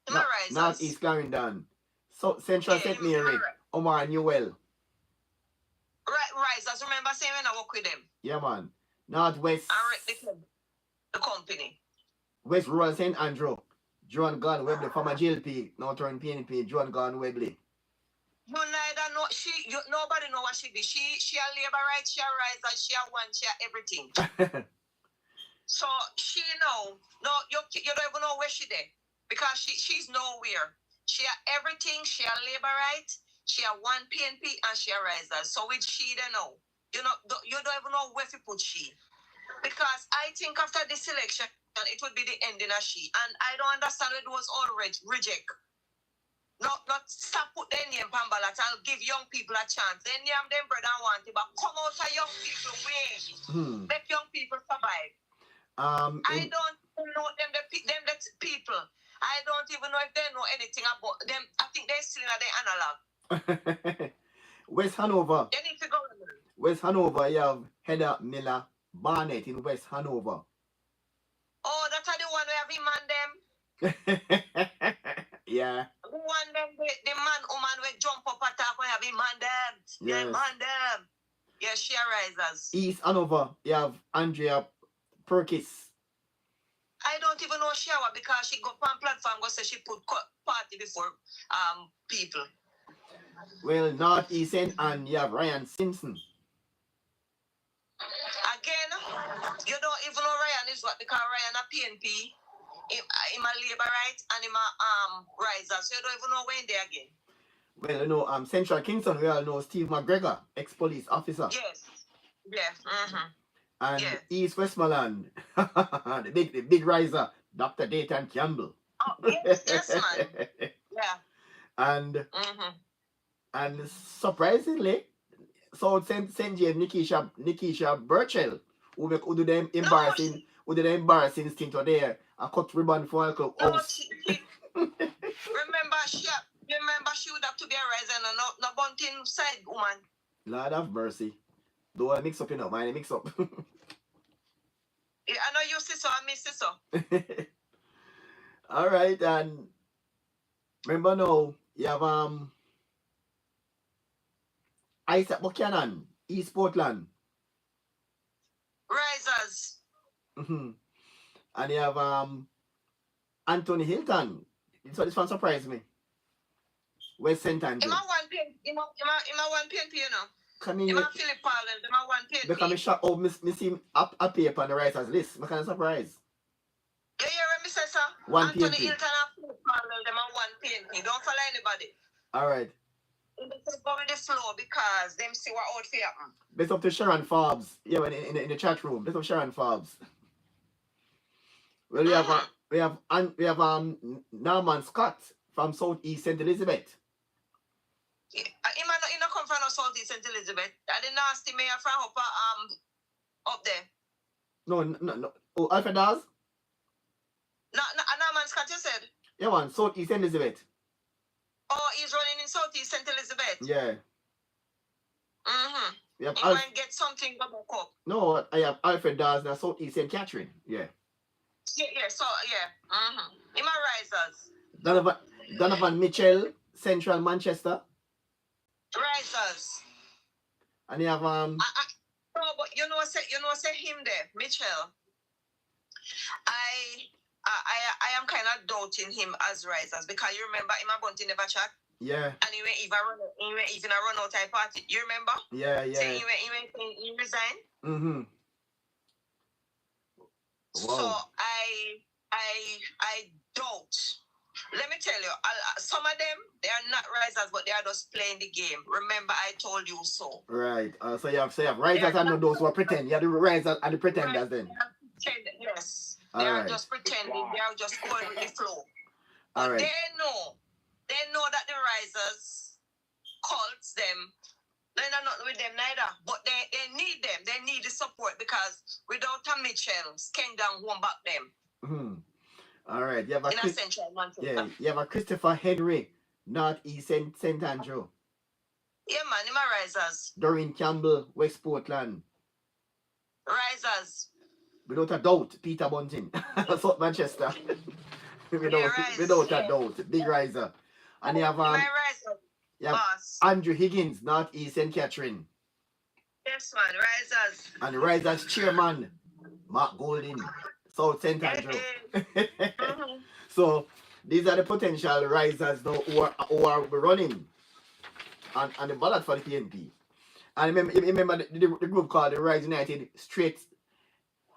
I'm a risers. Northeast Clarendon. Central St. Mary. Omar Newell. Risers, remember saying when I work with them. Yeah, man. Northwest. The company. West Rural St. Andrew. Joan Gone Webley, former JLP, now turned PNP. Joan Gone Webley. You neither know nobody know what she did. She a labor right, she a riser, she a one, she a everything. So she know you don't even know where she there because she's nowhere. She a everything, she a labor right. She a one PNP and she a riser. So with she, they know. You don't even know where to put she. Because I think after this election, it would be the ending of she. And I don't understand it was all reject. Not stop put their name on ballot and give young people a chance. Then name them brother and want it, but come out of young people way. Make young people survive. I don't know them people. I don't even know if they know anything about them. I think they're still in their analog. West Hanover. They need to go. West Hanover, you have Heather Miller Barnett in West Hanover. Oh, that's the one we have him and them. Yeah. The one them the man woman will jump up attack we have him and them. Yes. Yeah, man them. Yeah, she risers. East Hanover, you have Andrea Perkis. I don't even know shower because she got on platform go say she put party before people. Well, Northeast and you have Ryan Simpson. Again, you don't even know Ryan is what because Ryan a PNP, him a labor right and him a riser. So you don't even know when they again. Well, you know, Central Kingston, we all know Steve McGregor, ex-police officer. Yes. Yeah. Mm-hmm. And yes. East Westmoreland, the big riser, Dr. Dayton Campbell. Oh, yes, man. Yeah. And surprisingly, so St. James Nikisha Burchell, who do them embarrassing thing today, a cut ribbon for her club house. Remember she would have to be a riser and not bunting side woman. Lord have mercy. Don't mix up, mind mix up. Yeah, I know you see so I sister. All right, and remember now, you have Isaac Buchanan, East Portland. Risers. And you have Anthony Hilton. So this one surprised me. West St. Andrew. Ima one PNP, you know. Can you Ima Philip Powell, ima one PNP. because I shock oh me see him up here on the writers list. I'm kind of surprised. You hear what me say, sir? One Anthony PNP. Hilton and Philip Powell, them are one PNP. Don't follow anybody. All right. Let's go with the flow because them see what out for happen. Best up to Sharon Forbes. Yeah, in the chat room. Best up Sharon Forbes. Well, we have Norman Scott from Southeast St. Elizabeth. Yeah. He not come from no Southeast St. Elizabeth. That the nasty mayor from up there. No. Oh, Alfred Dawes? No, Norman Scott, you said. Yeah, man. Southeast St. Elizabeth. Oh, he's running in Southeast St. Elizabeth. Yeah. He might get something to book up. No, I have Alfred Dawes and Southeast St. Catherine. Yeah. Yeah. So yeah. Him a Risers. Donovan Mitchell, Central Manchester. Risers. And you have No, but you know say him there, Mitchell. I am kind of doubting him as Risers because you remember him a bunty never chat. Yeah. And he went even a run out type party. You remember? Yeah. So he resigned. Wow. So I doubt. Let me tell you, some of them they are not Risers, but they are just playing the game. Remember, I told you so. Right. So you have Risers and those who are pretend. You have the Risers and the pretenders then. Yes. They are just pretending. They are just going with the flow. All right. They know that the Risers cults them. They're not with them neither. But they need them. They need the support because without a Mitchell, Kingdom won't back them. All right. You have you have a Christopher Henry, Northeast St. Andrew. Yeah, man. Him a Risers. Doreen Campbell, West Portland. Risers. Without a doubt, Peter Bunting, South Manchester. without a doubt, big riser. And you have Andrew Higgins, Northeast St. Catherine. Yes, man, Risers. And the Risers chairman, Mark Golding, South St. Andrew. So these are the potential risers now who are running on the ballot for the PNP. And remember the group called the Rise United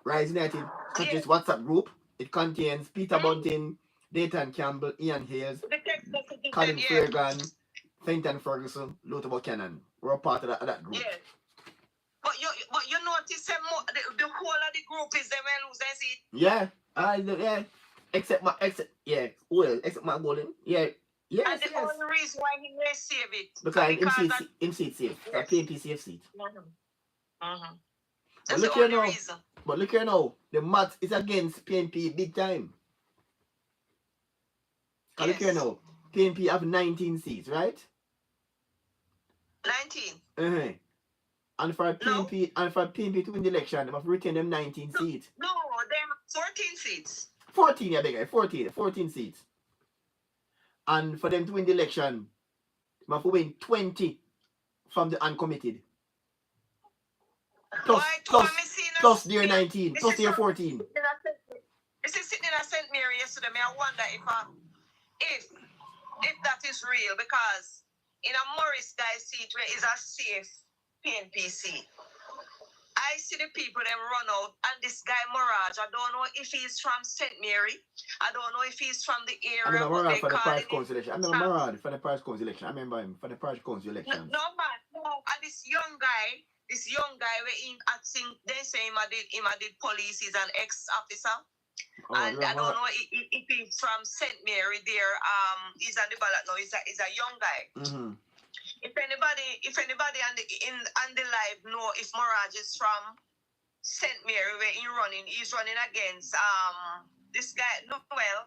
Rise United WhatsApp group. It contains Peter Bunting, Dayton Campbell, Ian Hayes, Colin Fagan, Fenton Ferguson, Luther Buchanan. We're a part of that group. Yeah. But you notice the whole of the group is them lose their seat. Yeah. Except my Golden. Yeah. Yes, and the only reason why he may save it. Because him seat safe. Yes. PNP safe seat. That's the only reason. But look here now, the math is against PNP big time. Yes. Look here now, PNP have 19 seats, right? 19. And for PNP to win the election, they have retain them 19 seats. No, they have 14 seats. 14, yeah, big guy. 14 seats. And for them to win the election, they have to win 20 from the uncommitted. Plus their 19, plus their 14. This is sitting in a St. Mary yesterday. I wonder if that is real, because in a Morris guy seat where is a safe PNP seat, I see the people them run out, and this guy Mirage, I don't know if he's from St. Mary. I don't know if he's from the area. I remember Mirage for the Parish Council election. I remember Mirage for the Parish Council election. I remember him for the Parish Council election. No, man. No. And this young guy where I think they say him did police, he's an ex-officer. And I don't know if he's from St. Mary there. He's on the ballot now. He's a young guy. If anybody on the live know if Mirage is from St. Mary where he's running against this guy. No, well,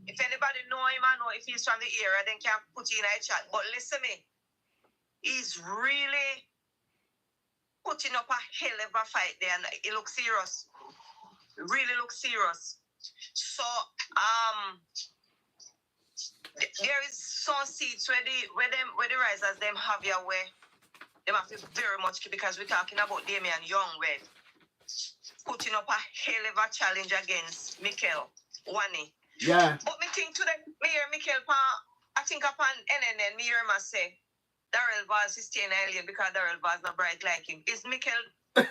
if anybody know him, I know if he's from the area, then can put in a chat. But listen me, he's really putting up a hell of a fight there, and it looks serious. really look serious. So there is some seats where the risers them have your way. They have to very much because we're talking about Damian Young Red putting up a hell of a challenge against Mikel Wani. Yeah. But me think today, me hear Mikel I think upon NNN, me hear him say Darrell Vaz is staying alien because Darrell Vaz not bright like him. Is Mikel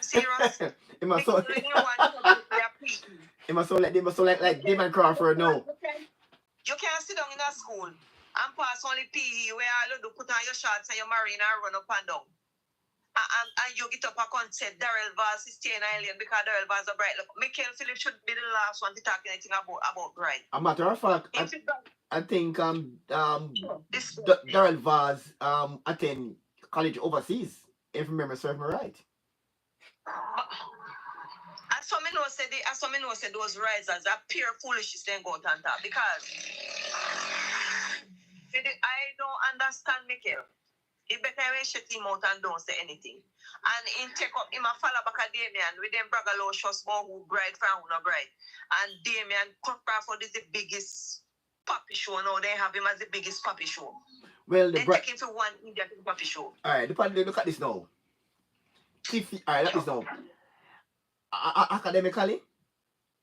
serious? He must so like Damon Crawford no. You can't sit down in a school and pass only PE where all you do put on your shorts and your marine and run up and down. And you get up and say Darrell Vaz is staying alien because Darrell Vaz is bright. Look, Michael Phillips should be the last one to talk anything about bright. A matter of fact, I think Darrell Vaz attend college overseas, if I remember serving me right. As some know say those risers are pure foolishness then go and talk because I don't understand Michael. He better shut him out and don't say anything. And in take up him a follow back at Damian with them bragalocious about who bride from who no bride. And Damian Crawford is the biggest puppy show now. They have him as the biggest puppy show. Well, they take him to one Indian puppy show. Alright, look at this now. Alright, look at this now. Academically,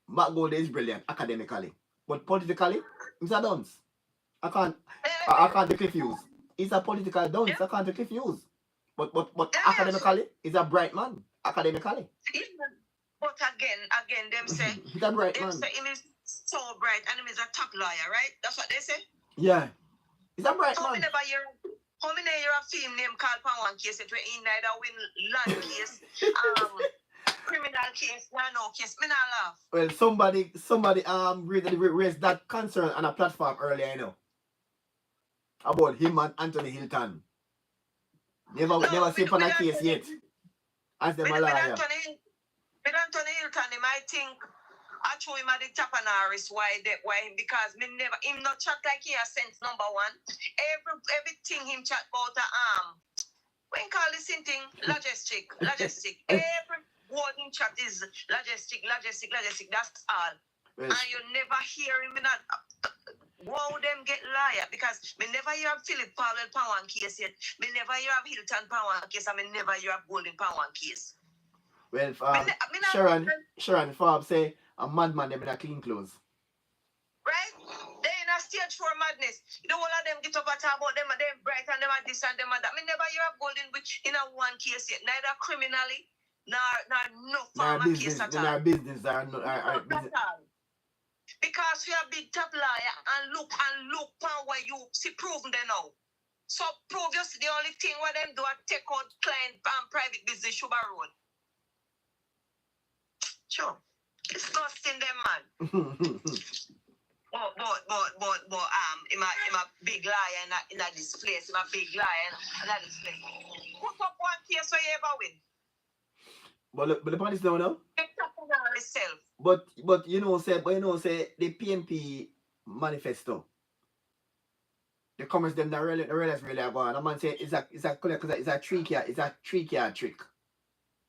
Matt Gold is brilliant academically. But politically, he's a dunce. I can't be confused. He's a political dunce. I can't be confused. But academically, he's a bright man. Academically. But again, them say he's a bright man. Say him is so bright and him is a top lawyer, right? That's what they say. Yeah. He's a bright man. How many year a film name called for one case it where he neither win land case, criminal case, no case. Me not laugh. Well, somebody raised that concern on a platform earlier, you know. About him and Anthony Hilton. Never seen on a case yet. As them a lawyer. With Anthony Hilton, he might think I show him at the top of Norris why because him not chat like he has sense number one. Everything him chat about when call this thing logistic. Every word in chat is logistic. That's all. Yes. And you never hear him in that. Wow, them get liar because me never hear of Philip Powell Power case yet. Me never hear of Hilton Power case and me never hear of Golden Power case. Well, Sharon Forbes say a madman them in a clean clothes. Right? They in a stage 4 madness. The whole of them get up and talk about them and them bright and them and this and them and that. Me never hear of Golden which in a one case yet. Neither criminally nor no farmer case at all. Our business are business. Because we are big top liar and look on where you see proven they know. So prove just the only thing where them do is take out client and private business Sugar Road. Sure. Disgusting them man. but I'm a big liar in this place. I'm a big liar in this place. Put up one case where you ever win. But the point is now. But you know say the PNP manifesto. The comments them that really about. A man say it's a trick.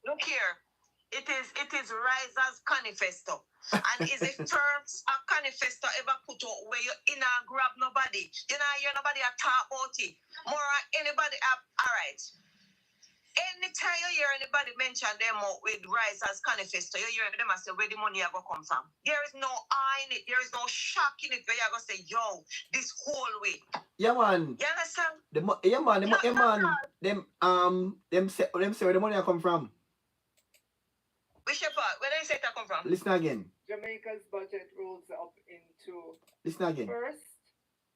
Look here. It is Riser's manifesto. And is the first manifesto ever put out where you grab nobody. You know hear nobody talk about it. More anybody alright. Anytime you hear anybody mention them with Riser's manifesto, you hear them say where the money are going to come from. There is no eye in it. There is no shock in it where you're going to say, yo, this whole way. Yeah, man. You understand? Them say where the money come from. Which part? Where they say it come from? Listen again. Jamaica's budget rolls up into... Listen again. First,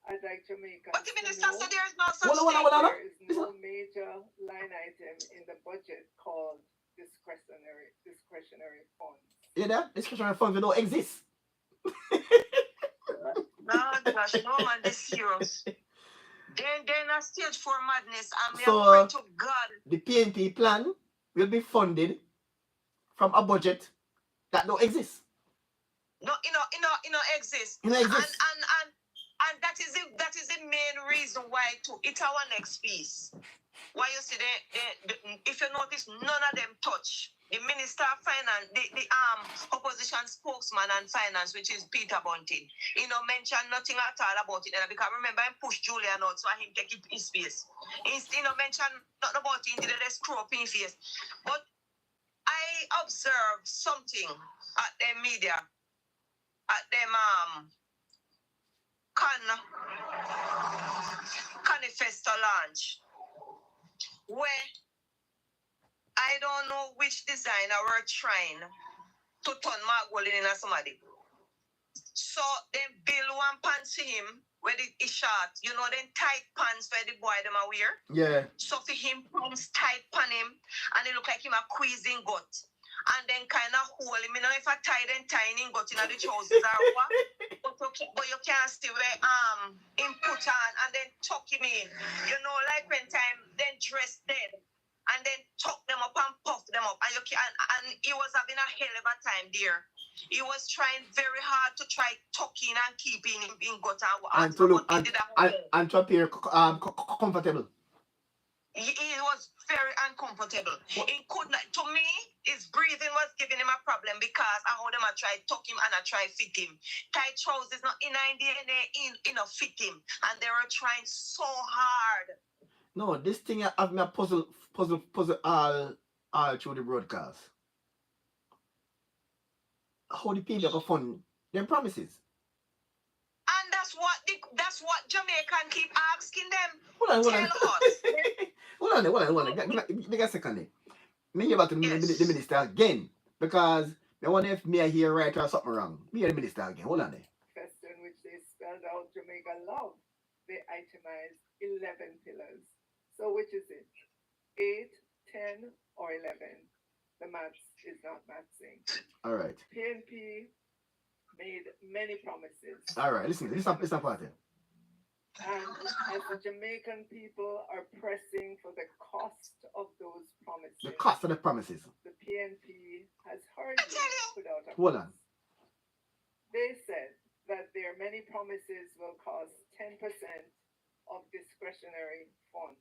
I'd like Jamaica. But the minister said there is no such thing. There is no major line item in the budget called discretionary funds. Yeah, that discretionary funds don't exist. No, gosh, no man, this serious. They're in a stage 4 madness, and we so, are praying to God. The PNP plan will be funded from a budget that don't exist. No, it don't exist. It don't exist. And that is the main reason why it's our next piece. Why you see if you notice, none of them touch. The Minister of Finance, the opposition spokesman on finance, which is Peter Bunting. He no mention nothing at all about it. Because remember, he pushed Julian out, so he take it his face. He no mention nothing about it until they screw up in face. But I observed something at the media, at them Manifesto launch, where I don't know which designer were trying to turn Mark Golding into somebody. So they build one pants for him where it is short. You know, them tight pants where the boy them are wear. Yeah. So for him, pants tight pan him, and it look like him a squeezing gut. And then kind of hold him. You know, if I tie them tiny gut in the trousers or what. But you can't see where him put on and then tuck him in. You know, like when time then dress dead. And then tuck them up and puff them up. And you can and he was having a hell of a time there. He was trying very hard to try tucking and keeping him in gut and to look and to appear comfortable. He was very uncomfortable. He could not. To me, his breathing was giving him a problem because I heard him I try tuck him and I try fit him. Tight trousers not in a fit him, and they were trying so hard. No, this thing have me a puzzle all through the broadcast. How the people go fund them promises. And that's what Jamaican keep asking them. Hold on. Tell us. Hold on. Give me a second. Me hear about the minister again. Because I wonder if me here right or something wrong. Me hear the minister again. Hold on there. Manifesto in which they spelled out Jamaica love. They itemized 11 pillars. So which is it? 8, 10, or 11? The maths is not mathsing. All right. PNP made many promises. All right. Listen part here. And as the Jamaican people are pressing for the cost of those promises. The cost of the promises. The PNP has hurriedly put out a Hold on. They said that their many promises will cost 10% of discretionary funds.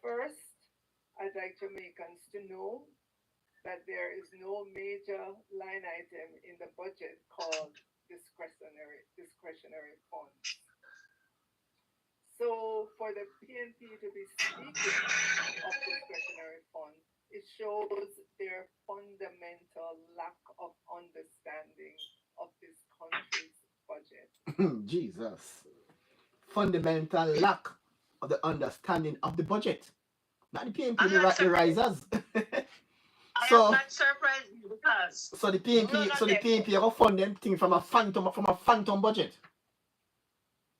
First, I'd like Jamaicans to know that there is no major line item in the budget called discretionary funds. So for the PNP to be speaking of discretionary funds, it shows their fundamental lack of understanding of this country's budget. Jesus. Fundamental lack of the understanding of the budget. Not the PNP, the risers. I am not surprised because so the PNP are fund them thing from a phantom budget.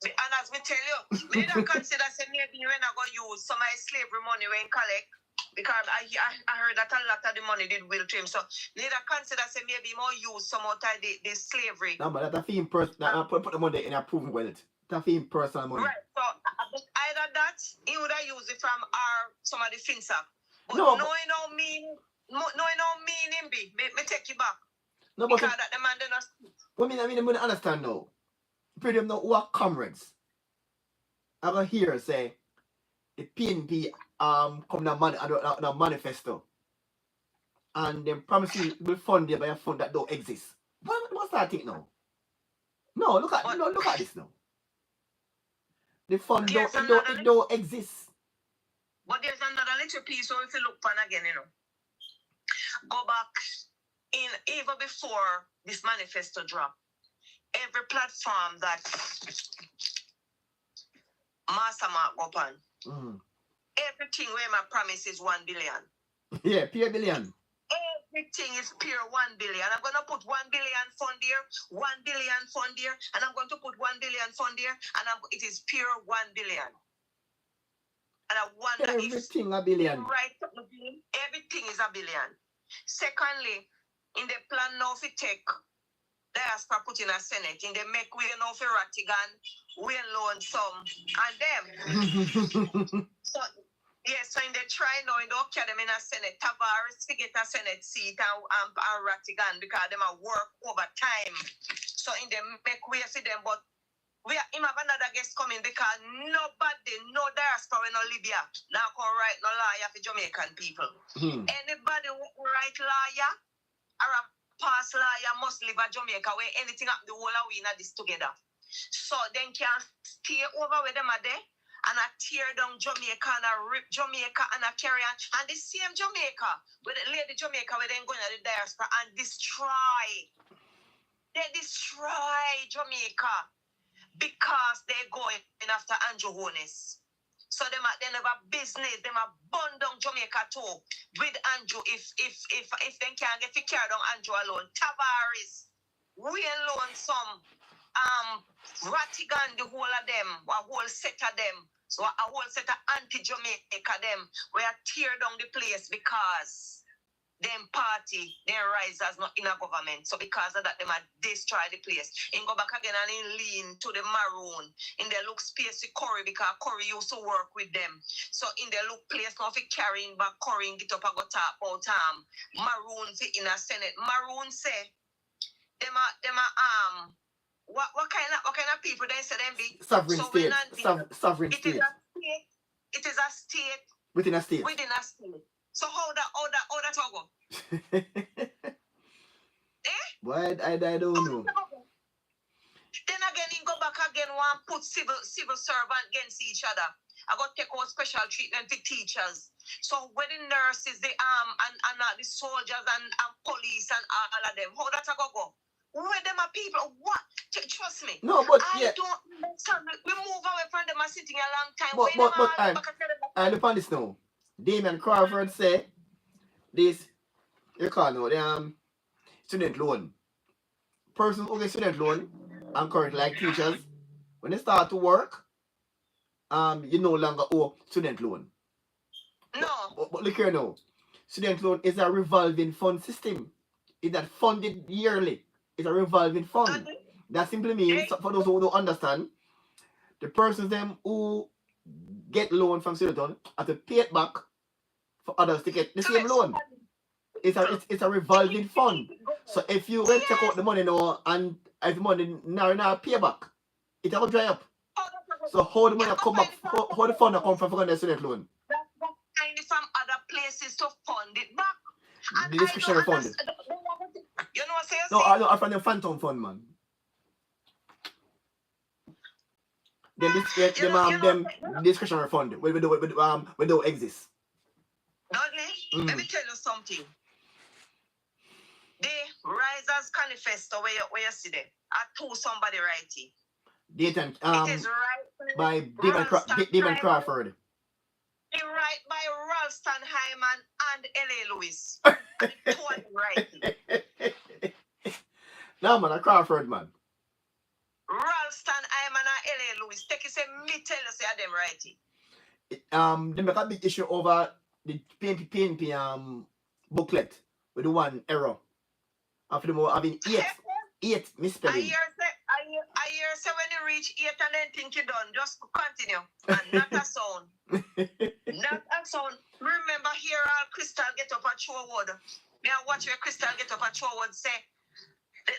And as me tell you, we don't consider say maybe when I go use some of slavery money when collect because I heard that a lot of the money did will to him. So they don't consider say maybe more use some of the slavery. No, but that's a theme put the money in a proven wealth. That's a theme personal money. Right. So either that he would have used it from some of the finsa. But no, knowing how mean him be, me take you back. No, but because that the man did not. Well, I mean, understand now. Pretty them know who are comrades. I go hear say the PNP come na manifesto. And them promise you will fund you by a fund that don't exist. What's that thing now? No, look at this now. The fund don't exist. But there's another little piece so if you look pan again, go back in even before this manifesto drop. Every platform that Master Mark up on, everything where my promise is 1 billion. Yeah, pure billion. Everything is pure 1 billion. I'm going to put 1 billion fund here, 1 billion fund here, and I'm going to put 1 billion fund here, and it is pure 1 billion. And I wonder everything a billion. Right, everything is a billion. Secondly, in the plan now if you take diaspora put in a Senate, and they make we know for Ratigan, we loan some, and them. So in the try now, in the okay them in a Senate, Tavares to get a Senate seat and Ratigan because them are work overtime. So in the make way for them, but we have another guest coming because nobody, no diaspora in Libya, now can write no lawyer for Jamaican people. Anybody who write lawyer or a pass law, you must live in Jamaica where anything happen, the whole of we in this together. So then can stay over where them are there and I tear down Jamaica and I rip Jamaica and I carry on. And the same Jamaica, with the lady Jamaica where they going to the diaspora and destroy. They destroy Jamaica because they're going after Andrew Holness. So they have a business, they have burn down Jamaica too with Andrew if they can't get to carry down Andrew alone. Tavares, we alone some Rattigan, the whole of them, a whole set of them. So a whole set of anti-Jamaica them we are tear down the place because them party, their risers not in a government. So because of that, they might destroy the place. And go back again and in lean to the maroon. In the look space with Curry because Curry used to work with them. So in the look place now for carrying back Curry and get up and go talk about maroon for in a Senate. Maroon say them are what kind of people they say them be Sovereign so state. Sovereign it state. is a state. It is a state Within a state. within a state. So how that go? Why I don't know. Then again, he go back again, one put civil servant against each other. I got take out special treatment for teachers. So when the nurses, the and the soldiers and police and all of them, how that go? Where them are people? What? Trust me. No, but I don't understand. We move away from them are sitting a long time. But I look on this now. Damien Crawford say this, you call now the student loan. Persons who get student loan and currently like teachers, when they start to work, you no longer owe student loan. No. But look here now. Student loan is a revolving fund system. It's not funded yearly. It's a revolving fund. That simply means, for those who don't understand, the persons them who get loan from student loan have to pay it back for others to get the same loan. It's a revolving fund. So if you will take out the money now and if the money now pay back, it will dry up. So how the money come back, how the fund come from the student loan? That's from other places to fund it back. The discretionary fund. You know what I'm saying? No, I'm from the phantom fund, man. Then them discretionary fund we don't exist. Dudley, let me tell you something. The Risers Manifesto where you see there, I told somebody writing. Date it is right by Damon Crawford. It right by Ralston Hyman and L.A. Lewis. Writing. No man, a Crawford man. Ralston Hyman and L.A. Lewis. Take it say me tell you say them writing. They make a big issue over the PNP booklet with the one error. After the more having eight misspelling. I hear say when you reach 8 and then think you done, just continue. And not a sound. Not a sound. Remember here all Crystal get up at Shorewood. Me I watch where Crystal get up at Shorewood say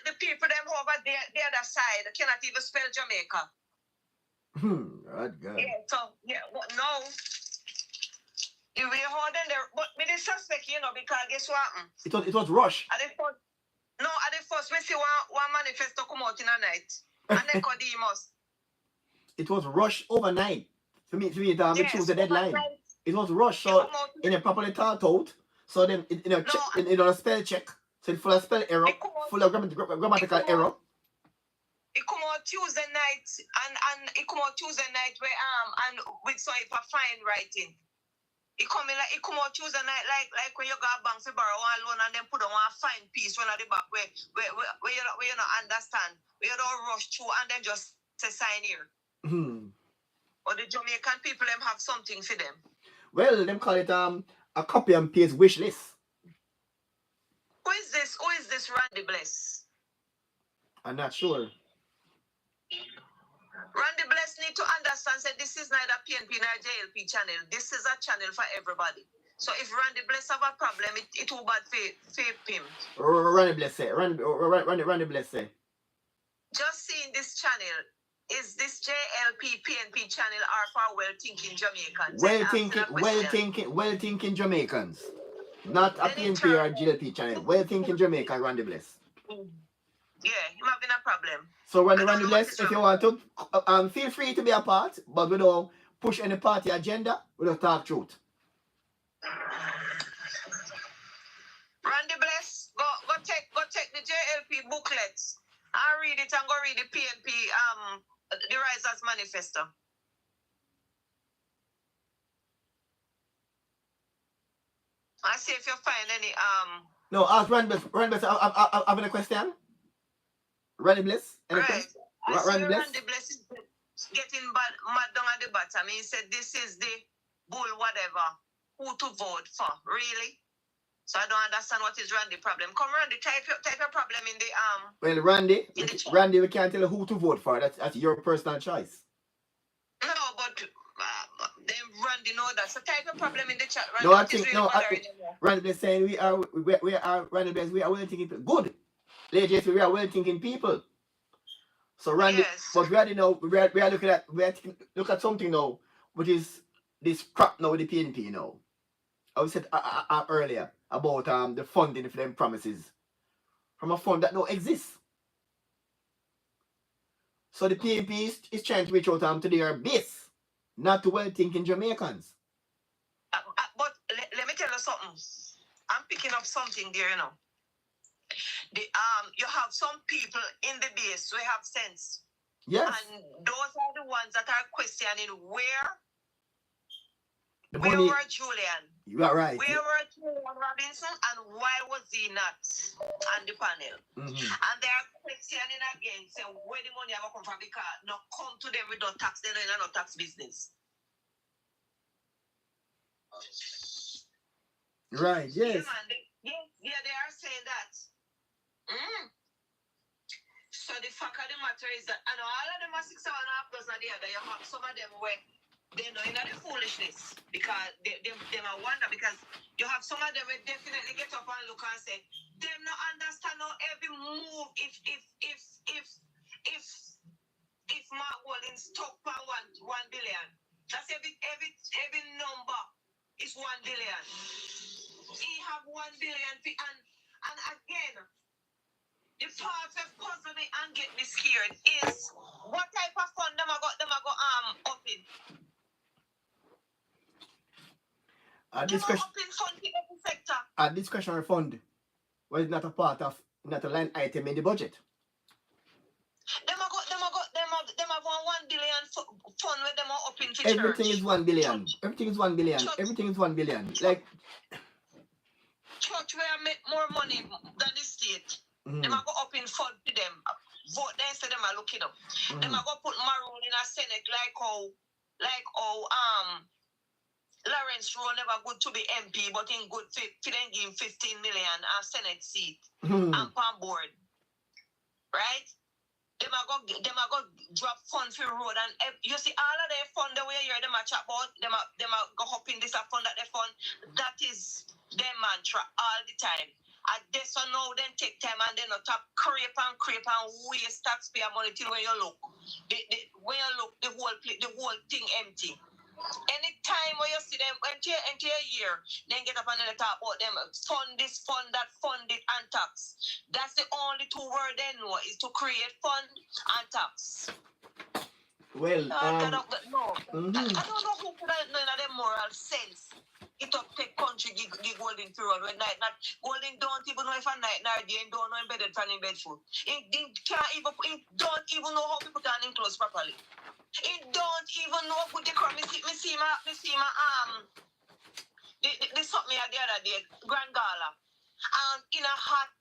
the people them over there the other side cannot even spell Jamaica. Right, God. Yeah, so but no. You will hold in there, but me the suspect, because guess what? It was rush. At the first we see one manifesto come out in a night. And then Nicodemus. It was rush overnight. For me to choose the deadline. Overnight. It was rush, so it properly thought out. So then it on a spell check. So it's full of spell error, full of grammatical error. It come out Tuesday night and it come out Tuesday night where and with so if a fine writing. It come out Tuesday night like when you go bank to borrow one loan and then put on one fine piece one at the back where you don't understand, where you don't rush through and then just say sign here. Or the Jamaican people them have something for them. Well, them call it a copy and paste wish list. Who is this Randy Bless? I'm not sure. Randy Bless need to understand that this is neither PNP nor JLP channel. This is a channel for everybody. So if Randy Bless have a problem, it will bad for him. Randy Bless say. Randy Bless say. Just seeing this channel, is this JLP PNP channel are for well-thinking Jamaicans? Well-thinking Jamaicans. Not a Then in PNP or a turn, GLP channel. Well thinking Jamaica, Randy Bless. yeah, him having a problem. So I don't Randy know what Bless, is if you wrong. want to, feel free to be a part, but we don't push any party agenda. We don't talk truth. Randy Bless, go take the JLP booklets. I read it and go read the PNP the Risers Manifesto. I see if you find any No, ask Randy Bless. Randy Bless, I have a question. Randy Bless, any right. question? I see Randy Bless. Randy Bless is getting mad down at the bottom. He said this is the bull whatever. Who to vote for? Really? So I don't understand what is Randy problem. Come Randy, type your problem in the Well, Randy, in the chat. Randy, we can't tell you who to vote for. That's your personal choice. No, but then Randy know that. So type your problem in the chat. Randy, No, I what is think really no. bothering you? Randy Bless saying we are Randy Bless. We are well thinking people. Good, ladies, we are well thinking people. So Randy, Yes. but we already know we are looking at look at something now, which is this crap now with the PNP now. I said earlier about the funding for them promises from a fund that don't exist. So the PNP is trying to reach out to their base, not to well-thinking Jamaicans. But let me tell you something. I'm picking up something there, you know. You have some people in the base who have sense. Yes. And those are the ones that are questioning where money, were Julian? You are right. Where were Julian Robinson and why was he not on the panel? Mm-hmm. And they are questioning again, saying where the money ever come from because not come to them with no tax, they know no tax business. Right, yes. Yeah, man, they are saying that. So the fact of the matter is that, and all of them are 6.5 plus not the other. You have some of them where they know in the foolishness because they are wonder because you have some of them will definitely get up and look and say them not understand how every move if Mark Walling stuck by 1 billion. That's every number is 1 billion. He have 1 billion and again. The part that puzzle me and get me scared is what type of fund them I go up in. A discretionary fund was not a part of, not a line item in the budget. Them have 1 billion fund where them are up in for Everything church. is 1 billion. Church. Everything is 1 billion. Church. Everything is 1 billion. Like church where I make more money than the state. Mm-hmm. Them I go up in fund to them. Vote them say them are looking up. Mm-hmm. Them I go put Maroon in a Senate like how Lawrence Rowe never good to be MP, but in good for them give him 15 million a Senate seat and palm board. Right? Them I go drop funds for road and you see all of their fund the way you hear them a chat about them I go up in this a fund that they fund. That is their mantra all the time. And this so now then take time and then not creep and waste taxpayer money till when you look. The whole thing empty. Anytime when you see them into a year, then get up and then talk about them fund this, fund that, fund it and tax. That's the only two words they know is to create fund and tax. Well, I don't know who put that in their moral sense. It up take country give Golden to run when night not Golden don't even know if a night and don't know embedded from in bed food. It don't even know how people can enclose properly. It don't even know good the crime. Me see my they shot me the other day, Grand Gala. In a hat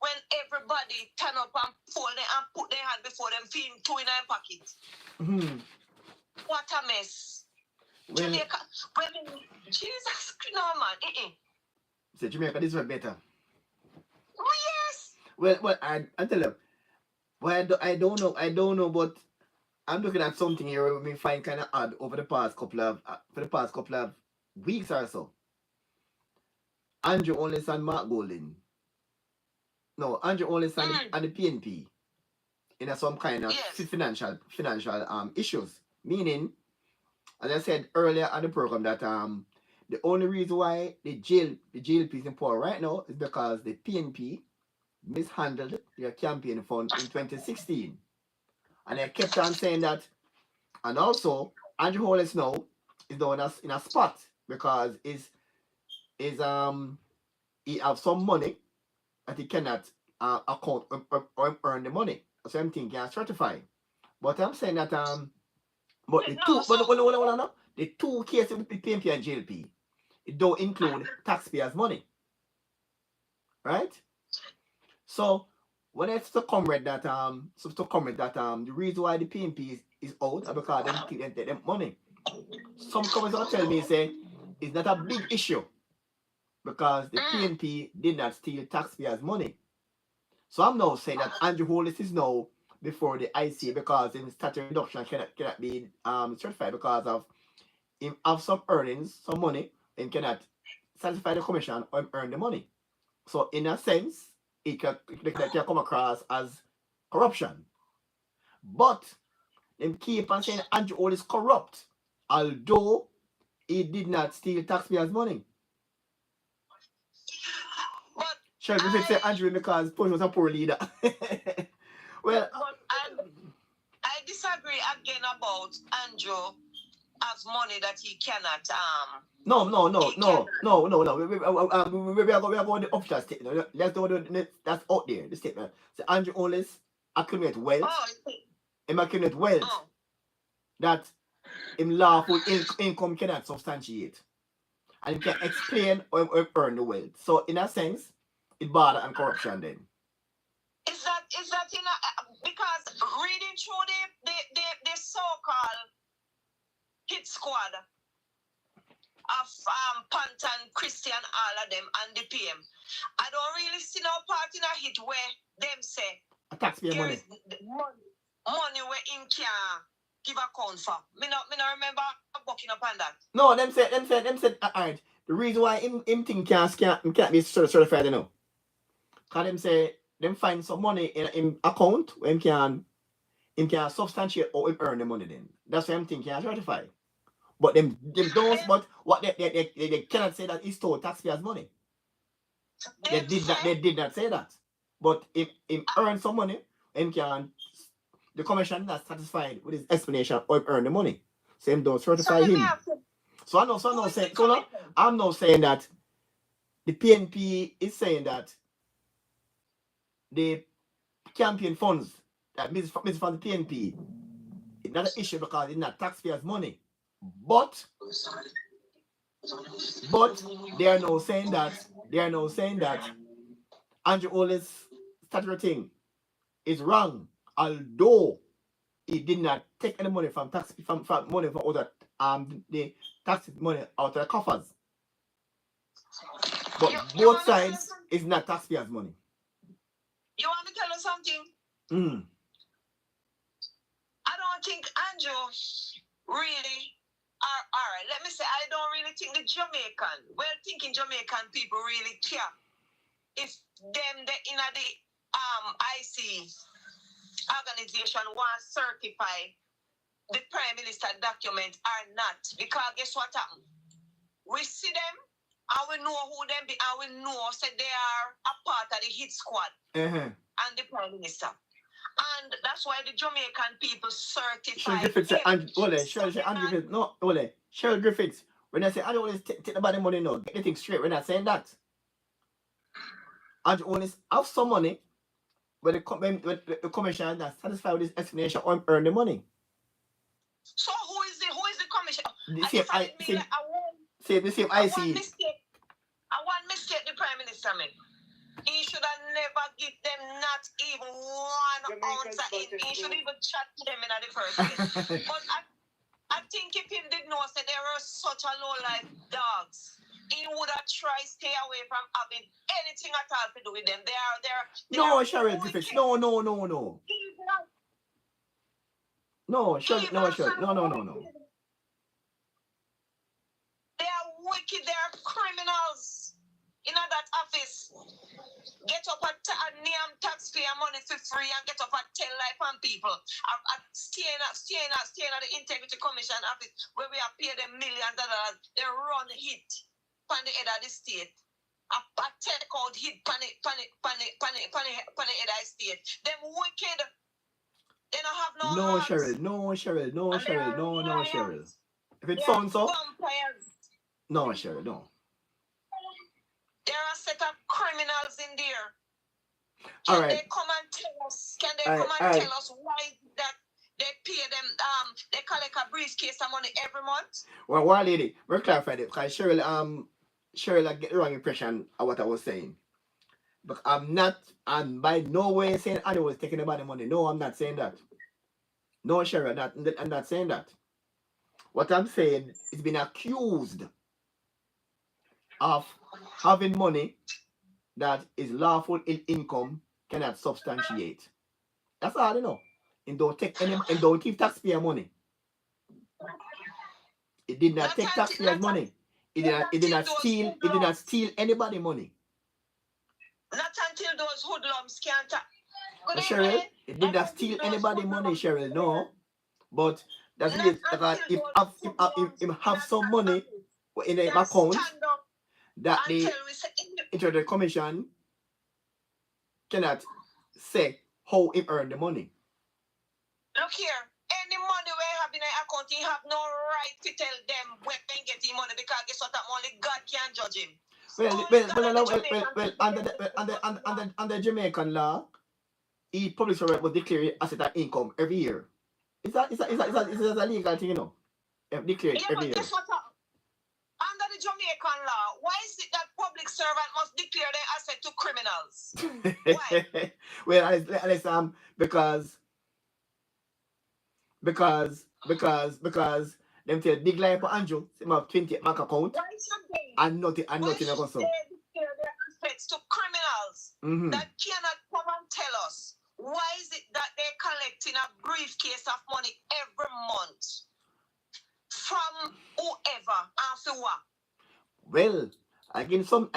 when everybody turn up and fold them and put their hand before them feeling two in their pocket. Mm-hmm. What a mess. Well, Jamaica, Jesus, no man. So Jamaica, this was better. Oh yes. Well, I tell you, well, I don't know, but I'm looking at something here where we find kind of odd over the past couple of weeks or so. Andrew Ollis and Mark Golden. No, Andrew Ollis and the PNP in some kind of financial issues. Meaning, as I said earlier on the program, that The only reason why the GLP is in power right now is because the PNP mishandled their campaign fund in 2016. And they kept on saying that. And also, Andrew Hollis now is now in a spot because he have some money that he cannot account or earn the money. So I'm thinking I certify. But I'm saying that but the two the two cases with PNP and GLP, it don't include taxpayers' money. Right? So when it's to comrade that the reason why the PNP is out is because they think they take them money. Some comments will tell me say it's not a big issue because the PNP did not steal taxpayers' money. So I'm now saying that Andrew Hollis is now before the ICA because in statutory reduction cannot be certified because of him have some earnings, some money, and cannot satisfy the commission or earn the money. So in a sense, it can come across as corruption. But them keep on saying Andrew Hollis is corrupt, although he did not steal taxpayers' money. But Sure, if you say Andrew because Push was a poor leader. Well, but I disagree again about Andrew has money that he cannot no. We are going the official statement. Let's do that's out there. The statement. So Andrew Hollis accumulate wealth. Him accumulate wealth that him lawful income cannot substantiate, and he can explain or earn the wealth. So in a sense, it border and corruption then. Is that in a, because reading through the so-called hit squad of Pantan, Christian, all of them, and the PM, I don't really see no part in a hit where them say a taxpayer money where him can give account for. Me not remember booking up on that. No, them said alright. The reason why him think can't be certified, you know. Cause them say them find some money in account where him can substantiate or him earn the money then. That's why I'm thinking I certify. But them don't. But what they cannot say that he stole taxpayers' money. They did not say that. But if earn some money, him can. The commission not satisfied with his explanation or earn the money. So him don't certify him. So I'm not saying that the PNP is saying that the campaign funds that miss from the PNP it's not an issue because it's not taxpayers' money. But they are now saying that Andrew Hollis' statutory thing is wrong, although he did not take any money from money from other the tax money out of the coffers. But both sides is not taxpayers' money. You want me to tell you something? I don't think Andrew really alright. Let me say I don't really think the Jamaican, well-thinking Jamaican people really care if them the in the IC organization want to certify the Prime Minister document or not. Because guess what happened? We see them and we know who them be and we know say they are a part of the hit squad and the Prime Minister. And that's why the Jamaican people certify Cheryl Griffiths. When I say I don't always take the body money, no, get the thing straight. We're not saying that. I always have some money when the commissioner that's satisfied with his explanation or earn the money. So who is the commissioner? The same IC. I want mistake the Prime Minister made. He should have never give them not even one ounce of it. He should even chat to them in the first place. But I think if him did know that they were such a low-life dogs, he would have tried stay away from having anything at all to do with them. No, Cheryl Griffiths. No. No, Cheryl. No. They are wicked. They are criminals. In that office, get up at a damn taxpayer money for free and get up and tell life on people. Staying at the Integrity Commission office where we have paid them millions of dollars. They run hit on the head of the state. A take out hit on the head of the state. Them wicked. They don't have no No, hearts. Cheryl. No, Cheryl. No, And they Cheryl. are No, no, liars. Cheryl. If it They are sounds so, vampires. no, Cheryl. No. There are a set of criminals in there. All Can right. they come and tell us? Can they All right, come all and right. tell us why that they pay them? They collect a briefcase of money every month. Well, one lady, we're clarified it because Cheryl, I get the wrong impression of what I was saying. But I'm by no way saying I was taking about money. No, I'm not saying that. No, Cheryl, I'm not saying that. What I'm saying is been accused of having money that is lawful in income cannot substantiate. That's all I know. And don't take taxpayer money. It did not take taxpayers money. It did not steal anybody money. Not until those hoodlums can't. Cheryl, it did not steal anybody money, Cheryl. No, but that's it. If have some money in the account that the Integrity Commission cannot say how he earned the money. Look here, any money we have in the account, he have no right to tell them when they get the money because guess what? Only God can judge him. Under Jamaican law, he public servant was declared asset and income every year. Is that a legal thing, you know? Declared every year. Guess what? Under the Jamaican law, why is it that public servant must declare their asset to criminals? Why? Well, because them tell big lie for Andrew, him have 28 bank account and nothing ever so. They declare their assets to criminals that cannot come and tell us why is it that they're collecting a briefcase of money every month from whoever and for what? Well, I get some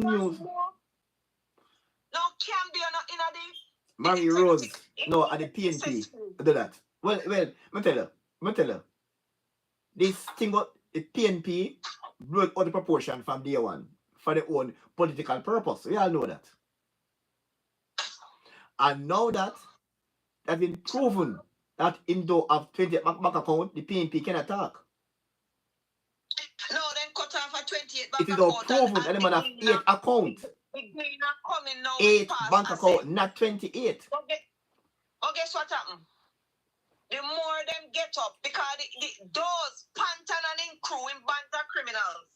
news. No, can be in the Mary Rose, no, at the PNP, do that. Well, me tell you. This thing got the PNP blew out the proportion from day one for their own political purpose. We all know that. And now that has been proven that in though of 20 bank account, the PNP cannot talk. No, then cut off a 28 It bank is account. proven that the man have 8 accounts. 8 bank account, not 28. But guess what happened? The more them get up, because those Pantan and crew in bands are criminals.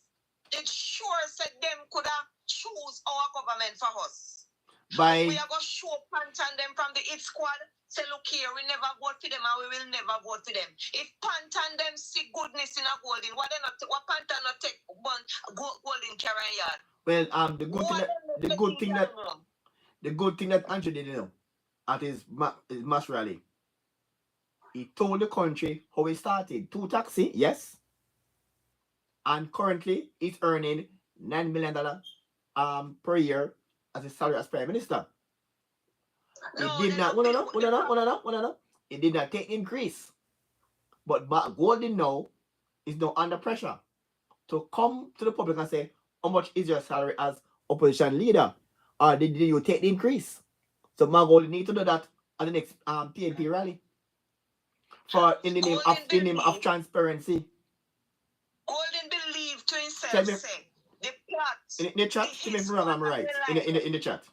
It sure said them could have choose our government for us. We are going to show Pantan them from the hit squad. Say, look here, we never vote for them and we will never vote for them. If Pantan them see goodness in a golden, what Pantan not take golden carry yard? Well, the good thing that Andrew did, you know, at his mass rally, he told the country how he started. 2 taxi, yes. And currently, he's earning $9 million per year as a salary as Prime Minister. He did not. He did not take increase. But Golden now is now under pressure to come to the public and say, how much is your salary as opposition leader? Or did you take the increase? So Golden need to do that at the next PNP rally. For in the name of transparency. Golden believed to himself say the plot. In the chat, tell me if I'm right. In the chat.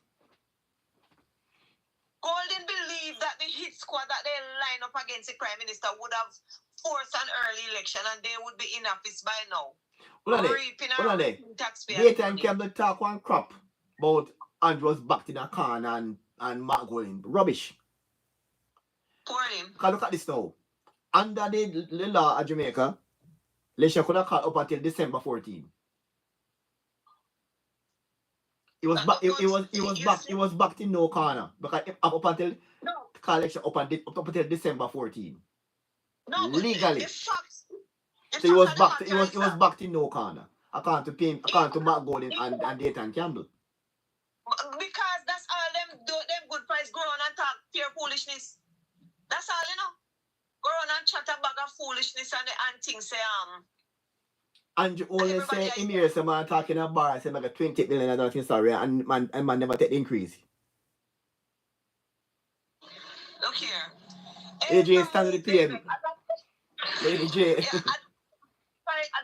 Golden believed that the hit squad that they line up against the Prime Minister would have forced an early election and they would be in office by now. Daytime Campbell talk one crap about Andrew was backed in a can and Mark Golden. Rubbish. Pour him. Because look at this now. Under the law of Jamaica, election could have called up until December 14. It was backed in no corner because up until election up until December 14. No, legally. So it was backed in no corner. According to Mark Golden and Dayton Campbell. Because that's all them chat a bag of foolishness and things say And you only everybody say in here someone talking a bar and say like a $20 billion in salary and man never take the increase. look here. AJ stand with the PM. Lady J. Yeah,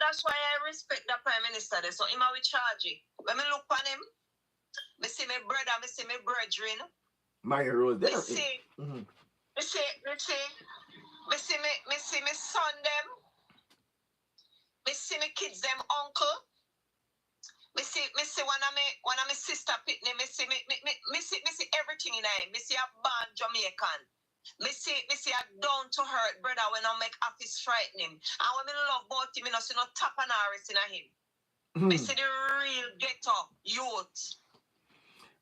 that's why I respect the Prime Minister there. So him I will charge it. When me look on him, me see my brother, me see my brethren. Mario Rose there. Me see me son them. Me see me kids them uncle. Me see one of my sister pitney. Me see everything in him. Me see a band Jamaican. Me see a down to hurt brother when I make office frighten him. And when me love about him, me no see no tap and Harris in him. Me see the real ghetto youth.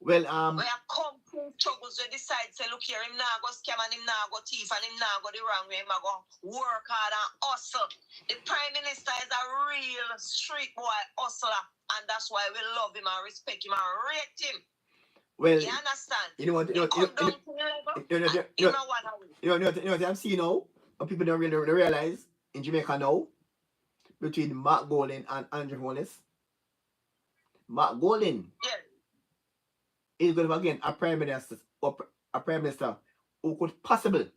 Well, where I come through troubles, we decide say, look here, him now go scam and him now go thief and him now go the wrong way, him go work hard and hustle. The Prime Minister is a real street boy hustler, and that's why we love him and respect him and rate him. Well, you understand? You know what? You know what I'm seeing now? What people don't really realize in Jamaica now, between Mark Golding and Andrew Holness. Mark Golding is going to be again a prime minister who could possibly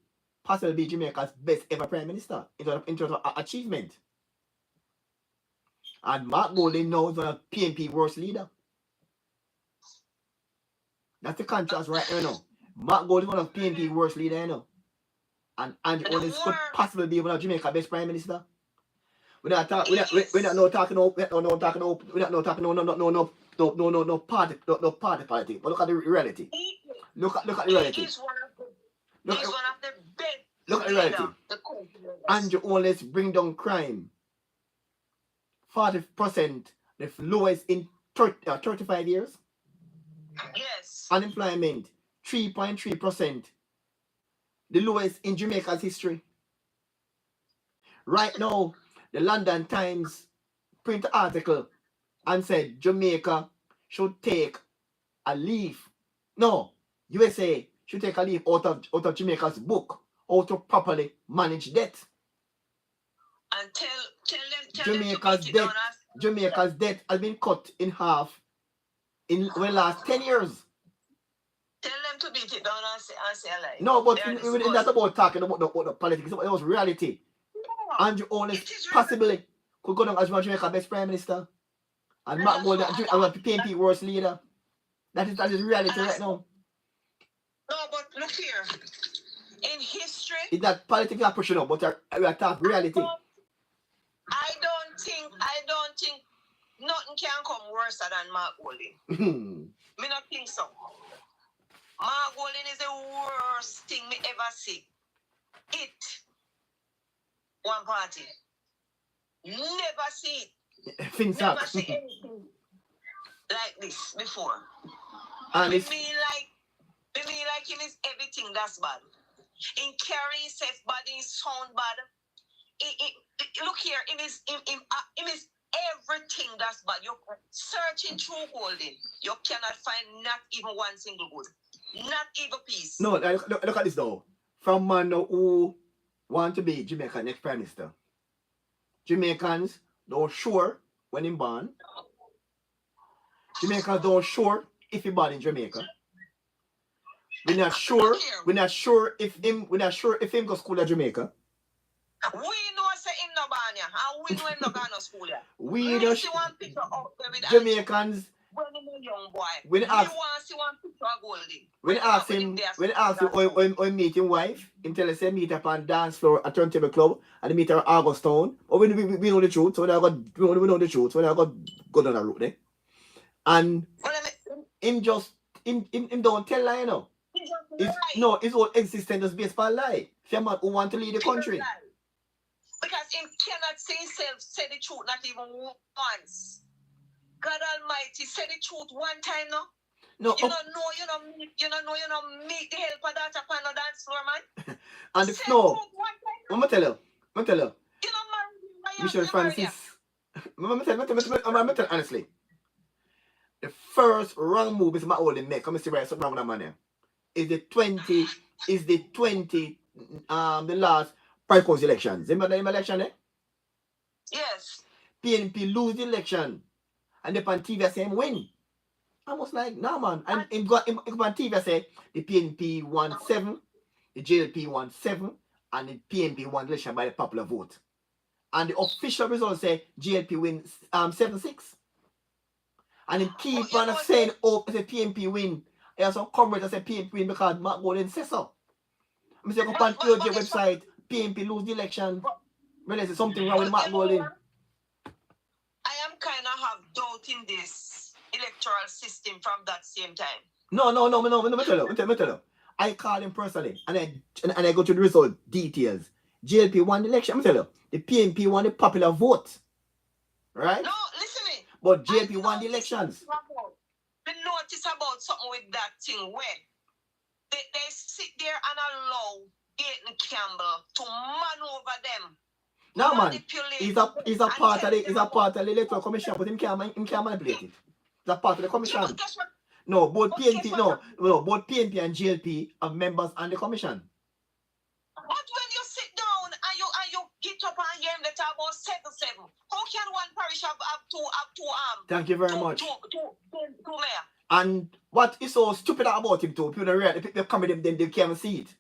be Jamaica's best ever prime minister in terms of achievement. And Mark Golding now is one of PNP worst leader. That's the contrast right now. Mark Golding is one of PNP worst leader now. And Andrew Holness could possibly be one of Jamaica's best prime minister. We're not talking no party politics. But look at the reality. Look at the reality. He's one of the best. Look at the reality. Andrew Holness bring down crime 40%, the lowest in 35 years. Yes. Unemployment 3.3%, the lowest in Jamaica's history. Right now, the London Times print an article and said Jamaica should take a leaf. No, USA should take a leaf out of Jamaica's book how to properly manage debt. And tell them Jamaica's debt has been cut in half in the last 10 years. Tell them to beat it down and say a lie. No, but it's not about talking about the politics. It was reality. No, Andrew Holness possibly could go down as Jamaica's best prime minister. And Mark Golding as PNP worst leader. That is reality right now. No, but look here. In history... It's that politics are pushing up, but we are talking reality. I don't think nothing can come worse than Mark Golding. Me not think so. Mark Golding is the worst thing me ever see. It. One party. Never see it. Never see anything like this before. And me mean like him is everything that's bad. In carrying himself body, in sound bad. Look here, him is everything that's bad. You're searching through Golding. You cannot find not even one single good. Not even peace. No, look at this though. From man who want to be Jamaican next prime minister. Jamaicans don't sure when him born. Jamaicans don't sure if he born in Jamaica. We're not sure if him go school at Jamaica. We know say him no born here, and we know him no go to school here. We don't see one picture of Jamaicans. When he was a young boy, when ask, want to see one picture of Golding. When ask him when meet him wife, him tell us he meet up on dance floor at Turntable Club and meet her at Augusttown. Or we know the truth, so we know the truth, so we got go down the road there. And him don't tell lie, you know. His whole existence is based on lie. If a man who want to lead the country. Because him cannot say himself say the truth not even once. God Almighty, say the truth one time now. No, you don't meet the help of that upon the dance floor, man. And if no, I'm gonna tell you. You know, Michelle Francis. I'm gonna tell you honestly. The first wrong move is my old make. Come see where something wrong with that man here. The last Private council elections. Remember the election, eh? Yes. PNP lose the election. And the on TV say him win. I was like, nah man. And him go on TV say the PNP won 7, the JLP won 7, and the PNP won the election by the popular vote. And the official results say JLP win 7-6. And him keep on saying, oh, the PNP win. There are some comrades that say PNP win because Mark Golden says so. I say, go on your website, PNP lose the election. Well, there's something wrong with Mark Golden. I am kind of have doubt in this electoral system from that same time. No, me tell you. I call him personally and I go to the result details. JLP won the election. I'm tell you, the PNP won the popular vote. Right? No, listen me. But JLP won the elections. The notice about something with that thing where they sit there and allow Dayton Campbell to maneuver them. No man, he's a part of the electoral commission, but him can't manipulate it. It's a part of the commission. No, both PNP both PNP and GLP are members on the commission. But when you sit down and you get up and hear them talk about 7-7, how can one parish have two Thank you very much. Two mayor? And what is so stupid about him too, people they come with him, then they can't see it.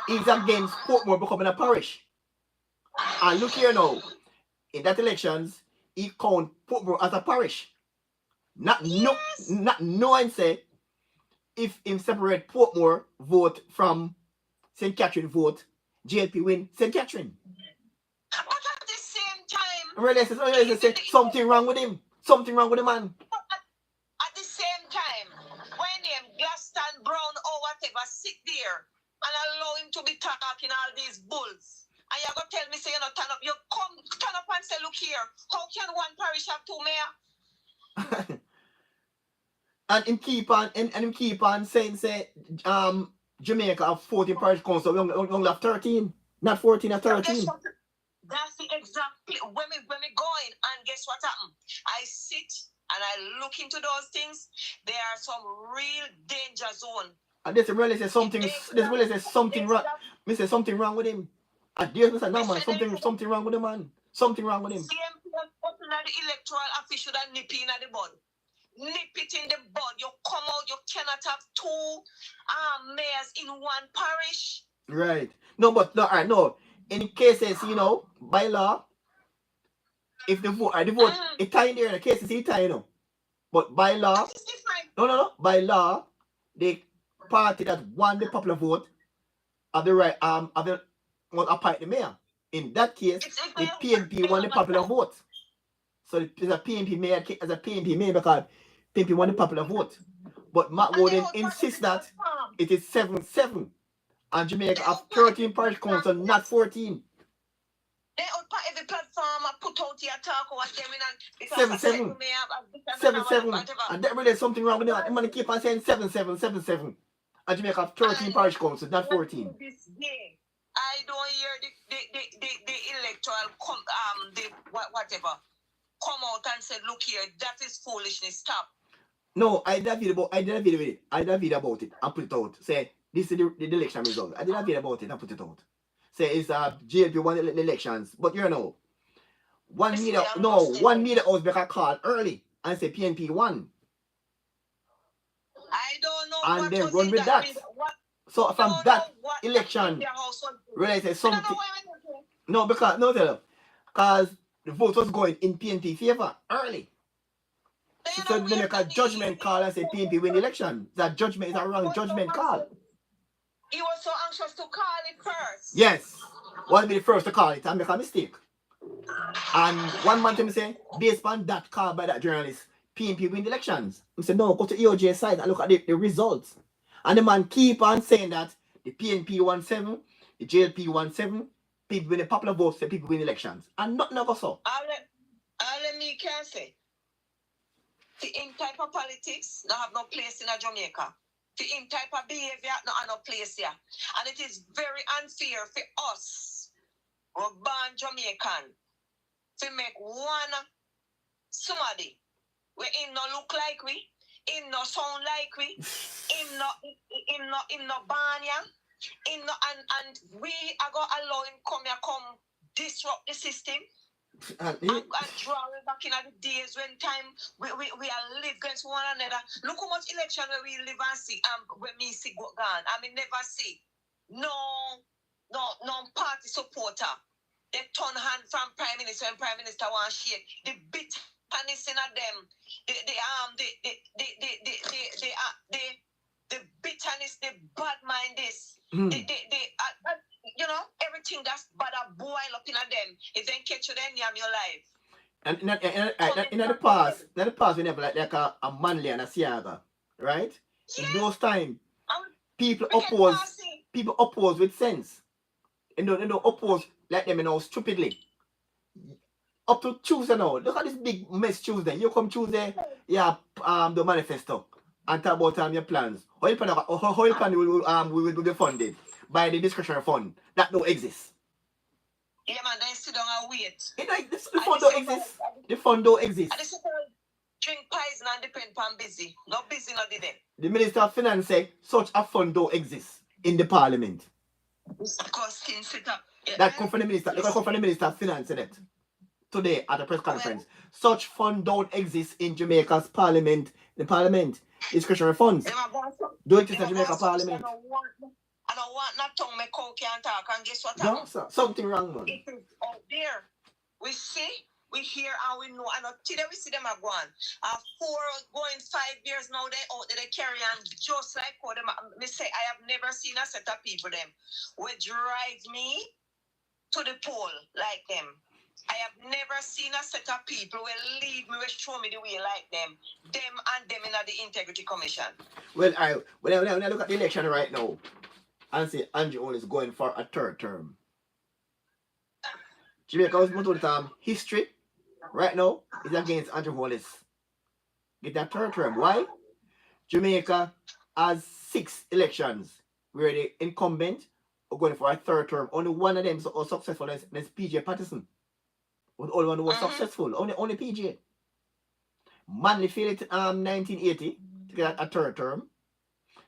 He's against Portmore becoming a parish. And look here now, in that elections, he count Portmore as a parish. Not knowing say if him separate Portmore vote from St. Catherine vote, JLP win St. Catherine. But at the same time, really say something wrong with him. Something wrong with the man. At the same time, when him Glaston Brown or whatever sit there and allow him to be talking all these bulls, and you're gonna tell me say you not turn up, you come turn up and say, look here, how can one parish have two mayor? And him keep on saying Jamaica have 14 parish council, we only have 13, not 14 or 13. That's exactly when we going, and guess what happened? I sit and I look into those things. There are some real danger zone. And this really says something. This really says something wrong. Me say something wrong with him. And dear Mr. No man, something wrong with the man. Something wrong with him. CMP the electoral office should have nip in the bud. Nip it in the bud. You come out, you cannot have two mayors in one parish. Right. No, but no, alright, no. In cases, by law, if the vote, it's tying there in the cases, it's tying, But by law, no. By law, the party that won the popular vote have the right appoint the mayor. In that case, the PNP won the popular vote. So it's a PNP mayor as a PNP mayor because PNP won the popular vote. But Matt Warden insists that it is 7-7. And Jamaica have 13 parish council, not 14. They every platform put out your talk or what 7-7. 7-7. And that really is something wrong with them. The man keep on saying 7-7. And Jamaica have 13 parish council, not 14. I don't hear the electoral whatever come out and said, look here, that is foolishness. Stop. No, I did a video with it. I did a video about it and put it out. Say this is the election result. I did a video about it and put it out. Say it's JLP won the elections, but one media house make a call early and say PNP won. I don't know. And then run with that. So from that election, really say something. No, because the vote was going in PNP favor early. So they make a judgment call and say PNP win the election. That judgment is a wrong judgment call. He was so anxious to call it first. Yes. Want to be the first to call it and make a mistake. And one man to me say, based on that call by that journalist, PNP win the elections. I said, no, go to EOJ side and look at the results. And the man keep on saying that the PNP won 7, the JLP won 7, people win the popular votes, the people win the elections. And nothing ever so. All me can say, the in type of politics now have no place in Jamaica. The in type of behavior no have no place here. And it is very unfair for us, who born Jamaican, to make one somebody where him no look like we, him no sound like we, him no born here, And we are going to allow him come disrupt the system. And And drawing back in the days when time we are live against one another. Look how much election where we live and see when me see go gone. I mean never see no party supporter. They turn hand from Prime Minister and Prime Minister want shake. The bitterness in them, the bitterness, the bad mind this. You know, everything that's bad a boil up in them. If they catch you, then you have your life. And in the past, we never like a Manley and a Siaga, right? Yeah. In those times, people oppose with sense. And don't oppose like them, stupidly. Up to Tuesday now. Look at this big mess Tuesday. You come Tuesday, the manifesto and talk about your plans. How your plan will be funded by the discretionary fund that don't exist. Yeah, man, they sit down and wait. The fund don't exist. The fund don't exist. And drink poison and depend on busy. Not busy, not did it. The Minister of Finance said such a fund don't exist in the Parliament. Because things set up. Yeah. That come from the Minister. They come from the Minister of Finance in it. Today at a press conference. Such fund don't exist in Jamaica's Parliament. The Parliament. Discretionary funds. Don't exist in Jamaica Parliament. I don't want not tongue me cow can't talk and guess what? No, sir. Something wrong, man. It is out there. We see, we hear, and we know. And today we see them are going. 5 years now, they out there, they carry on just like how them. Me say, I have never seen a set of people them will drive me to the pole like them. I have never seen a set of people will lead me, will show me the way like them. Them and them in the Integrity Commission. Well, when I look at the election right now, and say Andrew Holness is going for a third term. Jamaica's history right now is against Andrew Holness. Get that third term. Why? Jamaica has 6 elections where the incumbent are going for a third term. Only one of them is successful. That's PJ Patterson. But the only one who was successful. Only PJ. Manley failed in 1980 to get a third term.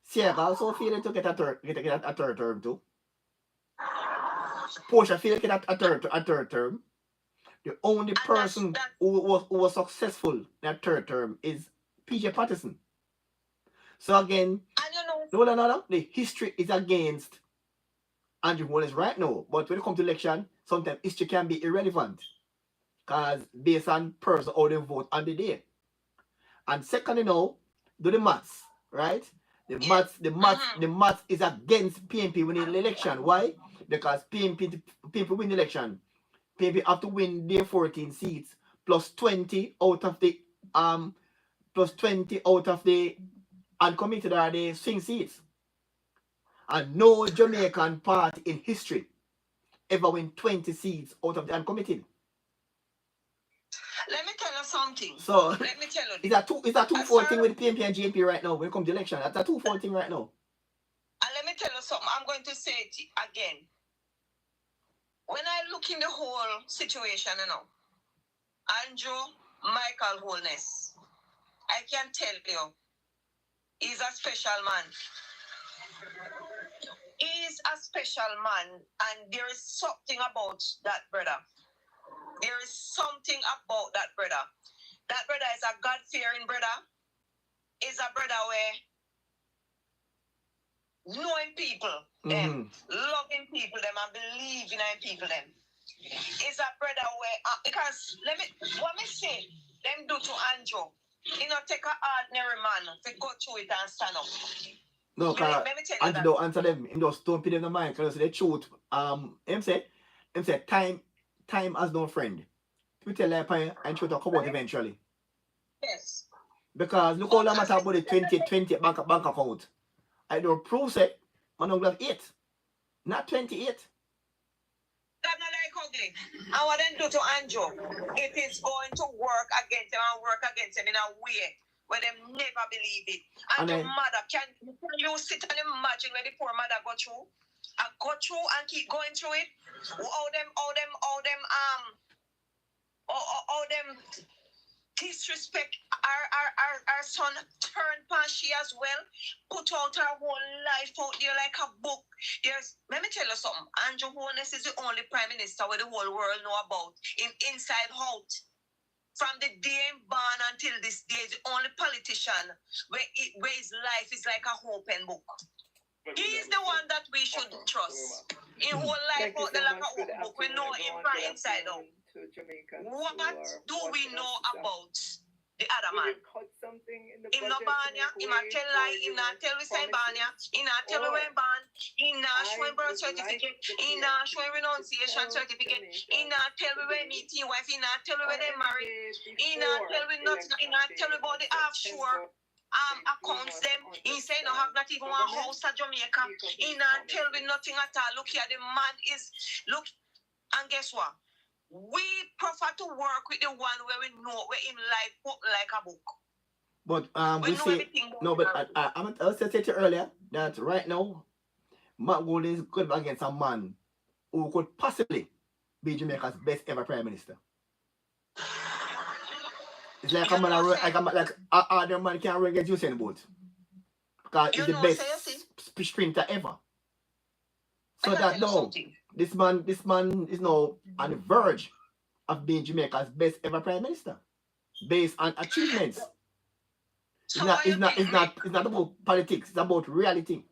Sierra also failed to get a third term too. Portia failed to get a third term. The only person who was successful in that third term is PJ Patterson. So again, no, the history is against Andrew Holness right now. But when it comes to election, sometimes history can be irrelevant. Because based on person how they vote on the day. And secondly now, do the maths, right? The maths is against PNP winning the election. Why? Because PNP win the election. PNP have to win their 14 seats plus 20 out of the uncommitted are the swing seats. And no Jamaican party in history ever win 20 seats out of the uncommitted. Let me tell you something. So let me tell you. It's a 2-4 thing with PNP and GNP right now when it comes to election. That's a 2-4 thing right now. And let me tell you something. I'm going to say it again. When I look in the whole situation, Andrew Michael Holness, I can tell you, he's a special man. He's a special man, and there is something about that brother. There is something about that brother. That brother is a God-fearing brother. Is a brother where knowing people, them, loving people, them, and believing in people, them. Is a brother where, because what me say, them do to Andrew, take an ordinary man to go through it and stand up. No, because Andrew don't answer them. He just don't put them in the mind because the truth. Him say, time has no friend. We tell them and truth will come out eventually. Yes. Because look how long I talk about the 2020 bank account. I don't prove it. Man, I'm glad 8. Not 28. That's not like ugly. And what they do to Andrew, it is going to work against him in a way where they never believe it. And the mother, can you sit and imagine when the poor mother go through? And go through and keep going through it? All them disrespect our son, turn past she as well, put out her whole life out there like a book. Let me tell you something. Andrew Holness is the only prime minister where the whole world know about in inside out. From the day I'm born until this day, the only politician where his life is like a open book. He is the one that we should trust. In whole life, out there like a open book. We know him from inside out. What do we know about the other man? Him no banya, him a tell lie, him not tell we say banya, him not tell we when ban, him not show him birth certificate, him not show him renunciation certificate, him not tell we when meet him wife, him not tell we when they married, him not tell we nothing, him not tell we about the offshore accounts them. He say no have not even one house at Jamaica. He not tell me nothing at all. Look here, the man is look, and guess what? We prefer to work with the one where we know where him life put like a book. But we say no, but I said to you earlier that right now, Matt Gold is good against a man who could possibly be Jamaica's best ever prime minister. It's like a man, like other man can't run against Usain Bolt because he's the best sprinter ever. So that no, this man is now on the verge of being Jamaica's best ever prime minister based on achievements. It's not about politics. It's about reality.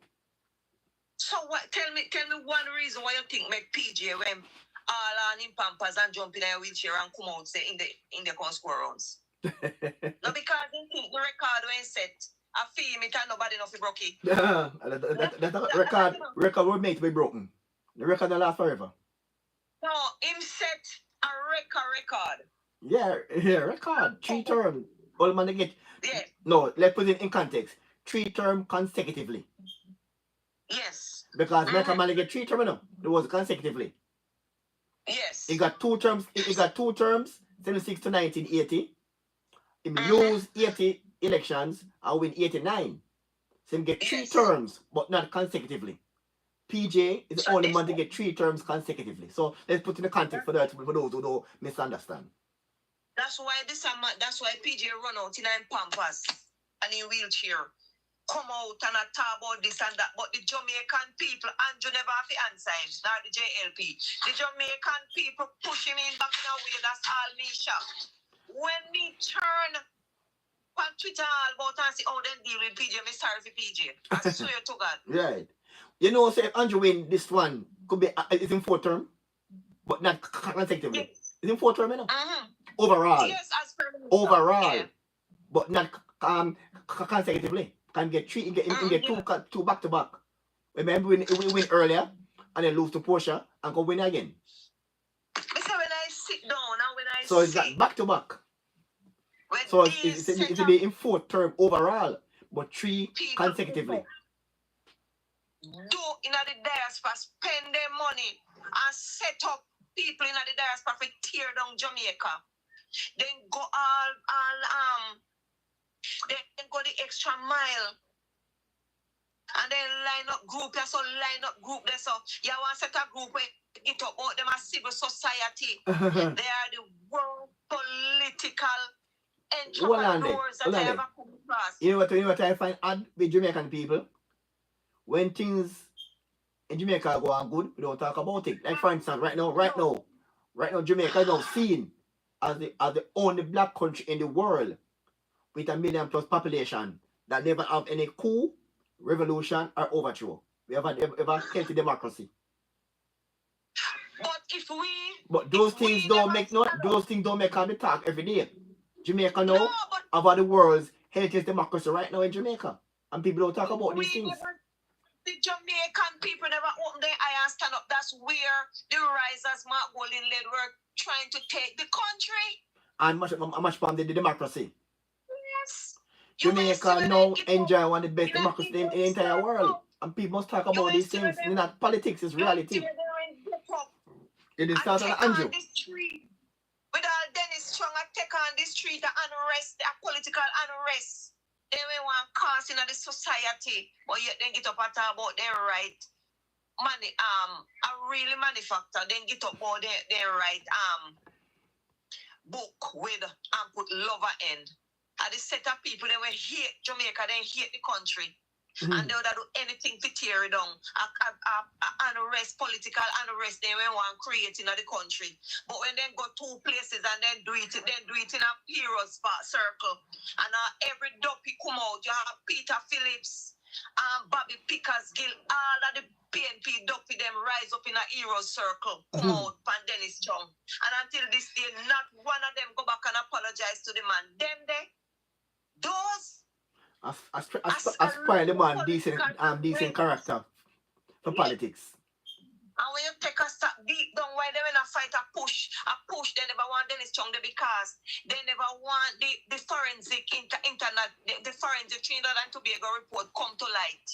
So what? Tell me one reason why you think make PJ when all on him pampers and jump in a wheelchair and come out say in the score runs. No, because they think the record when set a film it and nobody know if broke it. That record will make to be broken. The record will last forever. No, him set a record. Yeah, record. 3 terms. All man get. Yeah. No, let's put it in context. 3 terms consecutively. Yes. Because American man get 3 terms, no. It was consecutively. Yes. He got 2 terms. 76 to 1980. He lose 80 elections and win 89. So he get 3 terms, but not consecutively. PJ is the only man to get 3 terms consecutively. So let's put in the context for those who don't misunderstand. That's why PJ run out in pampers and in wheelchair. Come out and talk about this and that. But the Jamaican people, Andrew never have to answer him, not the JLP. The Jamaican people push him in back in a way, that's all me shop. When me turn on Twitter all about and see how they deal with PJ, me sorry for PJ. I swear to God. Right. You know, say if Andrew win this one, could be it's in 4 term, but not consecutively. Yes. It's in 4 term, you know? Overall. Yes, as per overall. Yeah. But not consecutively. Can get 3, get 2 back to back. Remember we win earlier and then lose to Portia and go win again. Because when I sit down and when I so it's got back to back. So it's to be in 4 term overall, but 3 consecutively. Do in the diaspora spend their money and set up people in the diaspora to tear down Jamaica. Then go then go the extra mile. And then line up group there, so line up group there. So you want to set a group where get up about them as civil society. They are the world political entrepreneurs that I ever come across. You know what I find odd with Jamaican people? When things in Jamaica go on good, we don't talk about it. Like for instance, right now, Jamaica is now seen as the only black country in the world with a 1 million+ population that never have any coup, revolution, or overthrow. We have ever healthy democracy. But those things don't make all the talk every day. Jamaica now about the world's healthiest democracy right now in Jamaica, and people don't talk about these things. The Jamaican people never open their eye and stand up. That's where the risers, Mark Golding led, were trying to take the country. And much from the democracy. Yes. Jamaica now enjoy one of the best democracy in the entire world. And people must talk about these things. It's not politics, it's reality. It is start on Andrew. With all Dennis Strong take on the street, the unrest, the political unrest. They may want cause in the society, but yet they get up and talk about their right money, a really manufacture, then get up about their right book with and put lover end. And the set of people they will hate Jamaica, they hate the country. And they would do anything to tear it down. Unrest, political unrest, they want to create in the country. But when they go two places and then do it in a hero spot circle. And every dopey come out, you have Peter Phillips, Bobby Pickersgill, all of the PNP dopey them rise up in a hero circle, come out, and Dennis Chung. And until this day, not one of them go back and apologize to the man. Them they, those I spoil the man decent character for politics. And when you take a step deep down, why they when a fight a push, they never want Dennis Chung because they never want the forensic internet, the forensic Trinidad and Tobago report come to light.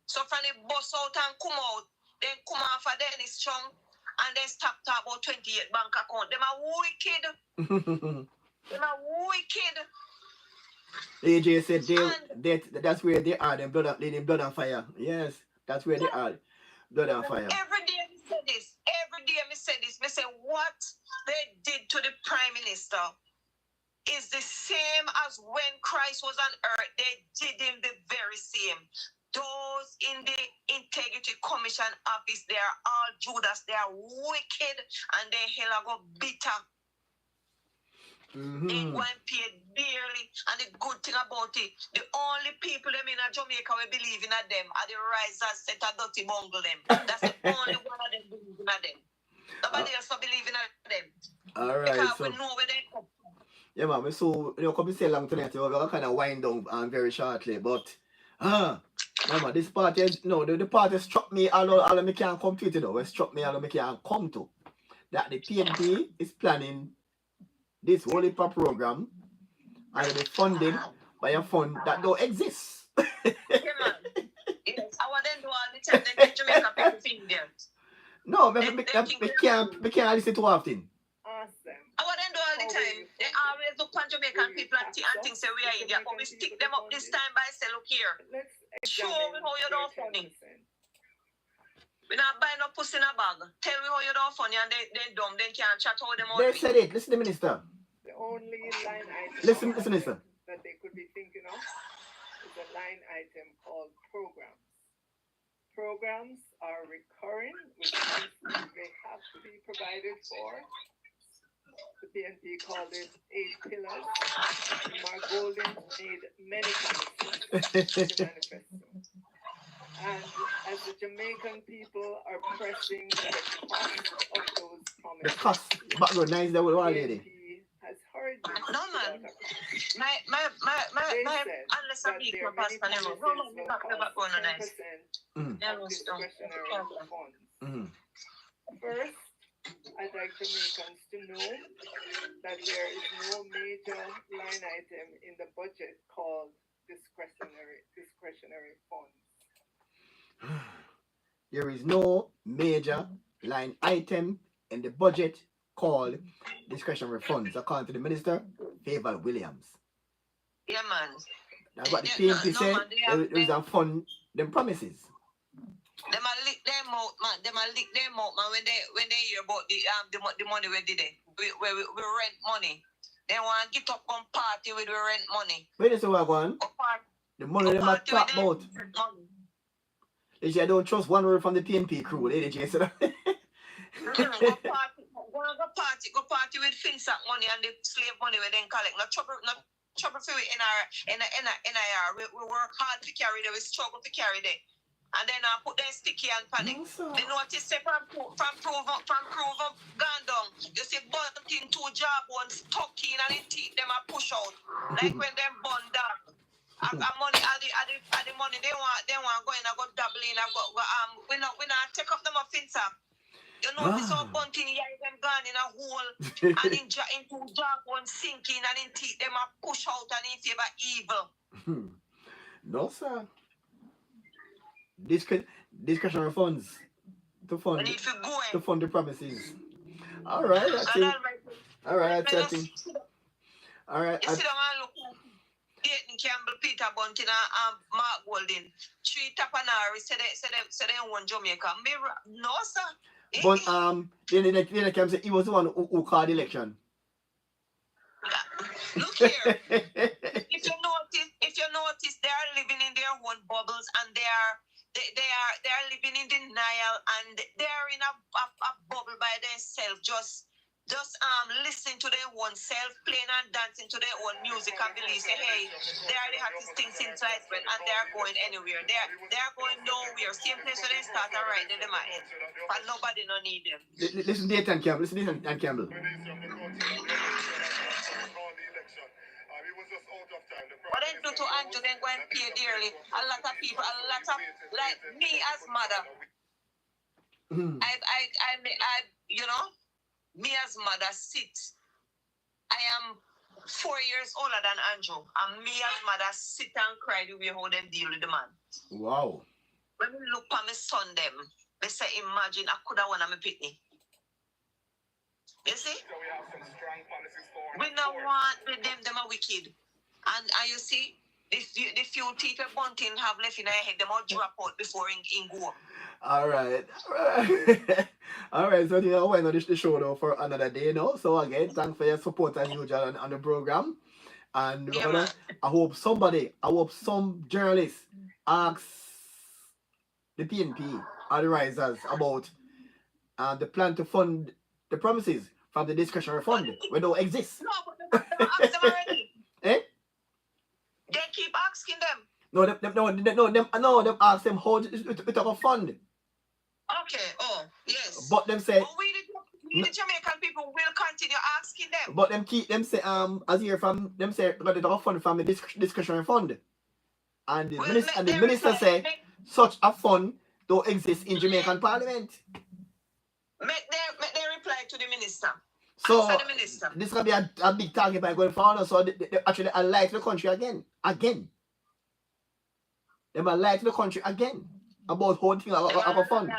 So from the bus out and come out, then come off of Dennis Chung and then stop talk about 28 bank account. Them are wicked. Them are wicked. AJ said that's where they are, them blood and fire. Yes, that's where they are. Blood and fire. Every day me say this. Me say what they did to the Prime Minister is the same as when Christ was on earth. They did him the very same. Those in the Integrity Commission office, they are all Judas. They are wicked and they hell go bitter. They go and pay dearly. And the good thing about it, the only people them in Jamaica we believe in them are the risers set a dirty bungle them. That's the only one of them believe in them. Nobody else believe in them. All right. Because So we know where they come from. yeah, man. So come say long tonight. We're gonna kind of wind down very shortly, but man, this party the party struck me all me can't come to it though. It struck me all me can't come to that the PNP is planning this whole heap of program and be funded by a fund that don't exist. Yeah, man. Yes, I want them to all the time. They get Jamaica people think them. No, we can't listen too often. Awesome. I want them to all the time. They always look on Jamaican people and think say we are India, but we stick them up this time by say, look here. Let's Show me how you don't funny. 10%. We not buy no pussy in a bag. Tell me how you don't funny and they dumb. They can't chat all them out. They said it. Listen to the minister. The only line item Listen, minister. that they could be thinking of is a line item called programs. Programs are recurring, which means they have to be provided for. The PNP called it 8 pillars. Mark Golden made many promises in the manifesto. And as the Jamaican people are pressing the cost of those promises, The cost background nice that with one lady. PNP has heard this. No, man. They Unless I said be that there are past many panel. promises No, no, will not the cost background nice. 10% of discretionary funds. First, I'd like Jamaicans to know that there is no major line item in the budget called discretionary funds. There is no major line item in the budget called discretionary funds, according to the minister, Favour Williams. Yeah, man. That's what the PNP said. There is a fund, them promises. Them a lick them out, man. Them a lick them out, man. When they hear about the money we did it, we rent money. They want to get up on party with we rent money. Where is the one? The money they might talk about. They say I don't trust one word from the PNP crew. They just said. Go party with Finsac money and the slave money we then collect. No trouble for it in our. We work hard to carry them. We struggle to carry them. And then I put them sticky and panic. The notice say from prove gone down. You see bunting 2 jawbones stuck in and it teeth them a push out. Like when them bun down. Money the money they want go in and go double in and go we not take off them offense. You know this all bunting here them gone in a hole and in 2 jawbones sinking and in teeth them a push out and in favor evil. No sir. Discretionary funds to fund the promises. All right, I think. All right, I think. All right. You see the man look Dayton Campbell, Peter Bunting, and Mark Golden. 3 Tapanari said they won Jamaica. No sir. But then can say he was the one who called the election. Look here. If if you notice, they are living in their own bubbles, and they are living in denial, and they are in a bubble by themselves, just listening to their own self, playing and dancing to their own music, and believe, say, hey, they are the hottest things in Slicewell, and they are going anywhere. They are going nowhere. Same place where they start and right in my head. But nobody no need them. Listen to Nathan Campbell. Listen to Nathan Campbell. What they do to Andrew, then go and pay dearly. A lot of people, like me as mother. I you know, me as mother sit. I am 4 years older than Andrew, and me as mother sit and cry the way how them deal with the man. Wow. When we look at my son them, they say, imagine I could have won my pitney. You see? So we have some strong policies for. We don't want them are wicked. And you see, the few teeth that Bunting have left in their head, them all drop out before in go. All right. All right. So, why not the show though for another day now? So, again, thanks for your support as usual on the program. And Yeah, I hope some journalists ask the PNP or the risers about the plan to fund the promises from the discretionary fund when they don't exist. No, but they ask them already. Eh? They keep asking them. Them ask them how it a fund. Okay, yes. But them say, But we the Jamaican people will continue asking them. but them say as here from them say got it a fund from the discretionary fund. And the minister say such a fund don't exist in Jamaican Parliament. Make their reply to the minister. So Answer the minister. this is gonna be a big target by going forward. So they actually lie to the country again. They might lie to the country again about whole thing of a fund.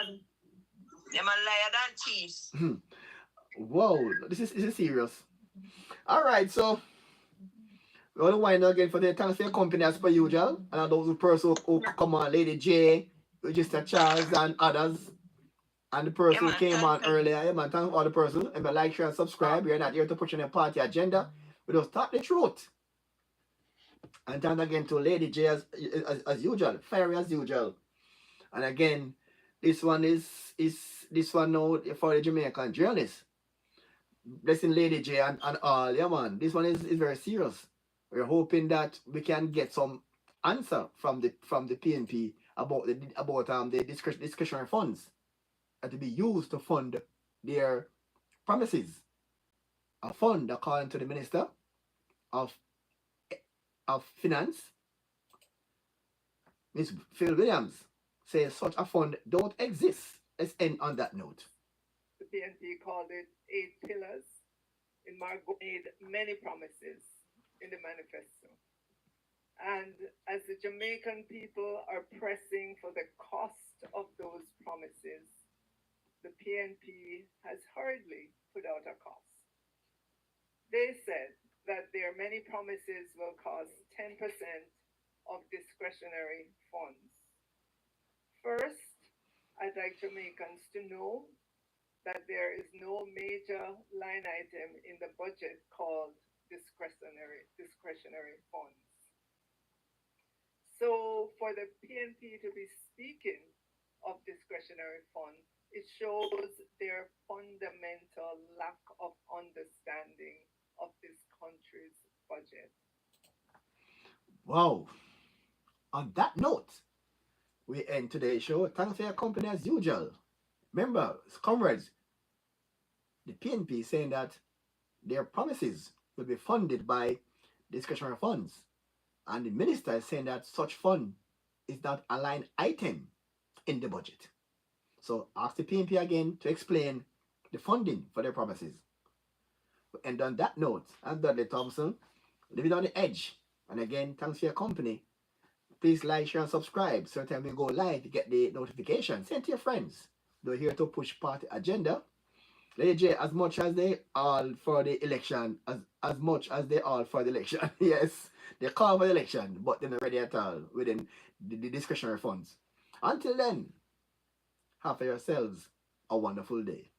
They might liar than thieves. Whoa, this is serious. All right, so we want to wind up again for the thanks for your company as per usual, and those person who come on, Lady J, Register Charles, and others. And the person who came on earlier, yeah, man, thank all the person. And like, share, and subscribe. We're not here to push on a party agenda. We just talk the truth. And thank again to Lady J as usual, fiery as usual. And again, this one is this one now for the Jamaican journalists. Blessing Lady J and all, yeah man. This one is very serious. We're hoping that we can get some answer from the PNP about the discretionary funds to be used to fund their promises. A fund, according to the Minister of Finance, Ms. Phil Williams, says such a fund don't exist. Let's end on that note. The PNP called it 8 pillars. In Margot made many promises in the manifesto. And as the Jamaican people are pressing for the cost of those promises, the PNP has hurriedly put out a cost. They said that their many promises will cost 10% of discretionary funds. First, I'd like Jamaicans to know that there is no major line item in the budget called discretionary funds. So for the PNP to be speaking of discretionary funds, it shows their fundamental lack of understanding of this country's budget. Wow. On that note, we end today's show. Thanks for your company as usual. Remember, comrades, the PNP is saying that their promises will be funded by discretionary funds. And the minister is saying that such fund is not a line item in the budget. So ask the PNP again to explain the funding for their promises. And on that note, I'm Dudley Thompson, living on the edge. And again, thanks for your company. Please like, share, and subscribe so that we go live to get the notification. Send to your friends. They're here to push party agenda. Lady J, as much as they all for the election, as much as they all for the election. Yes, they call for the election, but they're not ready at all within the discretionary funds. Until then, have for yourselves a wonderful day.